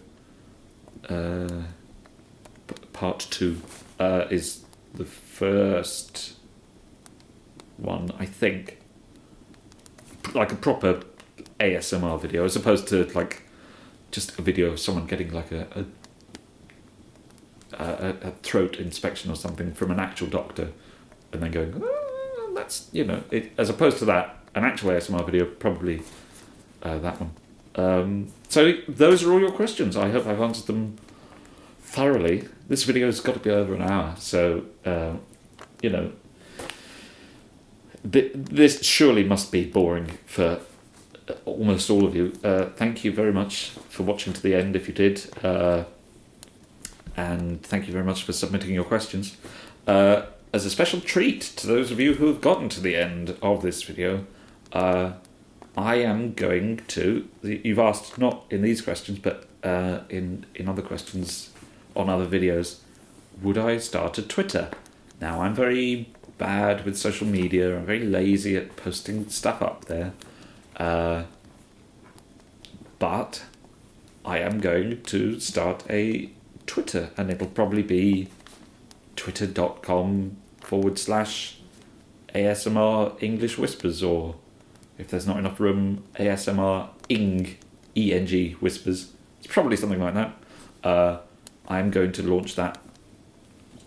Part 2 is the first one, I think. Like a proper ASMR video, as opposed to like just a video of someone getting like a throat inspection or something from an actual doctor, and then going, oh, that's, as opposed to that, an actual ASMR video, probably that one. So those are all your questions. I hope I've answered them thoroughly. This video's got to be over an hour, so this surely must be boring for almost all of you. Thank you very much for watching to the end, if you did, and thank you very much for submitting your questions. As a special treat to those of you who have gotten to the end of this video, I am going to... You've asked, not in these questions, but in other questions on other videos, would I start a Twitter? Now, I'm very bad with social media. I'm very lazy at posting stuff up there. But I am going to start a Twitter, and it'll probably be twitter.com/ASMR English Whispers, or if there's not enough room, ASMR ENG Whispers. It's probably something like that. I'm going to launch that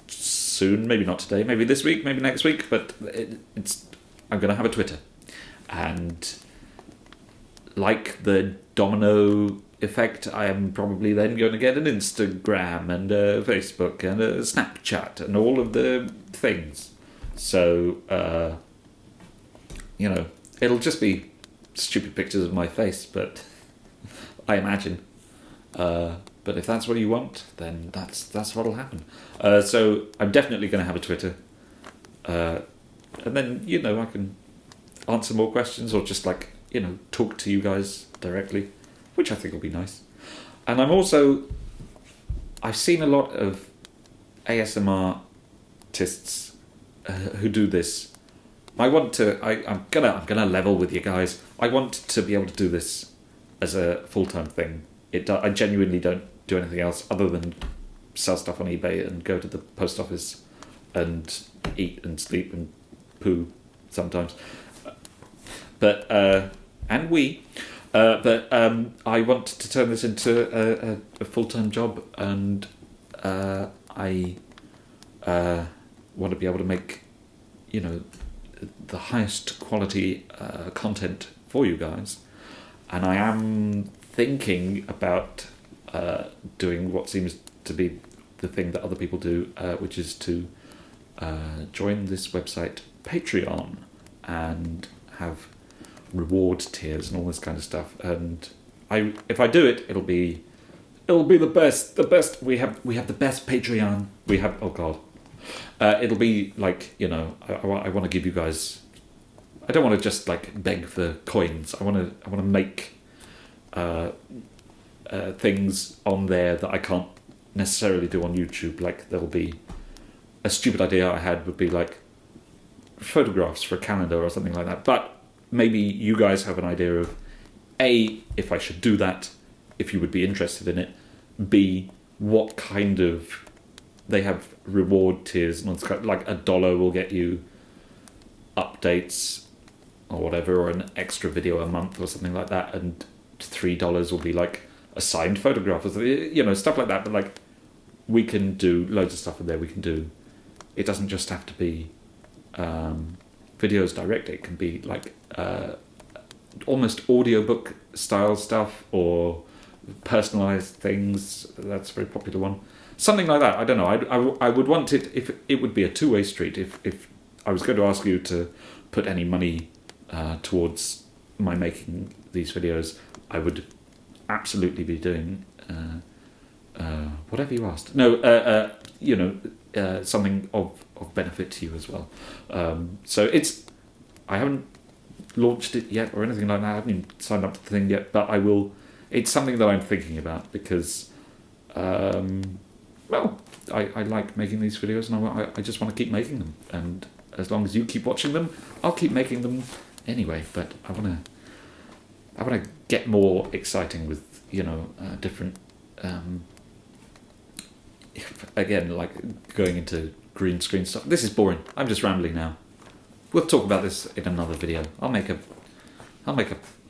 soon, maybe not today, maybe this week, maybe next week, but I'm going to have a Twitter. And like the domino effect, I am probably then going to get an Instagram and a Facebook and a Snapchat and all of the things. So, it'll just be stupid pictures of my face, but I imagine. But if that's what you want, then that's what'll happen. So I'm definitely going to have a Twitter. And then, I can answer more questions, or just talk to you guys directly, which I think will be nice. And I've seen a lot of ASMR-tists who do this. I'm gonna level with you guys. I want to be able to do this as a full-time thing. I genuinely don't do anything else other than sell stuff on eBay and go to the post office and eat and sleep and poo sometimes. But I want to turn this into a full-time job, and I want to be able to make, the highest quality content for you guys. And I am thinking about doing what seems to be the thing that other people do, which is to join this website Patreon and have reward tiers and all this kind of stuff. And if I do it, it'll be the best. The best. We have the best Patreon. We have, oh god. It'll be like, you know, I want to give you guys. I don't want to just like beg for coins. I want to make things on there that I can't necessarily do on YouTube. Like there'll be a stupid idea I had would be like photographs for a calendar or something like that. But maybe you guys have an idea of A, if I should do that, if you would be interested in it. B, what kind of, they have reward tiers, and it's like $1 will get you updates or whatever, or an extra video a month or something like that, and $3 will be like a signed photograph or something, you know, stuff like that. But like, we can do loads of stuff in there. We can do, it doesn't just have to be videos direct. It can be like almost audiobook style stuff, or personalized things. That's a very popular one. Something like that. I don't know. I would want it, if it would be a two-way street. If I was going to ask you to put any money towards my making these videos, I would absolutely be doing whatever you asked. No, you know, something of benefit to you as well. So I haven't launched it yet or anything like that. I haven't even signed up to the thing yet, but I will. It's something that I'm thinking about because, well, I like making these videos, and I just want to keep making them. And as long as you keep watching them, I'll keep making them anyway. But I want to get more exciting with, you know, different. Again, like going into green screen stuff. This is boring. I'm just rambling now. We'll talk about this in another video. I'll make a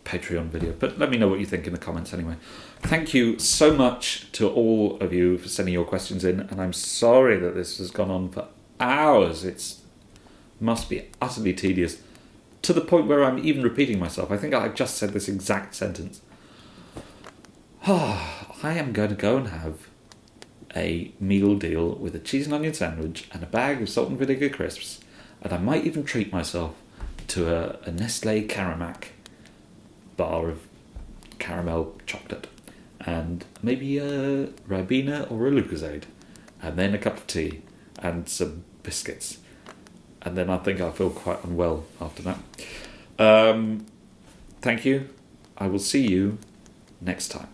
Patreon video, but let me know what you think in the comments anyway. Thank you so much to all of you for sending your questions in, and I'm sorry that this has gone on for hours. It must be utterly tedious, to the point where I'm even repeating myself. I think I've just said this exact sentence. I am going to go and have a meal deal with a cheese and onion sandwich and a bag of salt and vinegar crisps, and I might even treat myself to a Nestle Caramac bar of caramel chocolate, and maybe a Ribena or a Lucozade, and then a cup of tea and some biscuits, and then I think I'll feel quite unwell after that. Thank you. I will see you next time.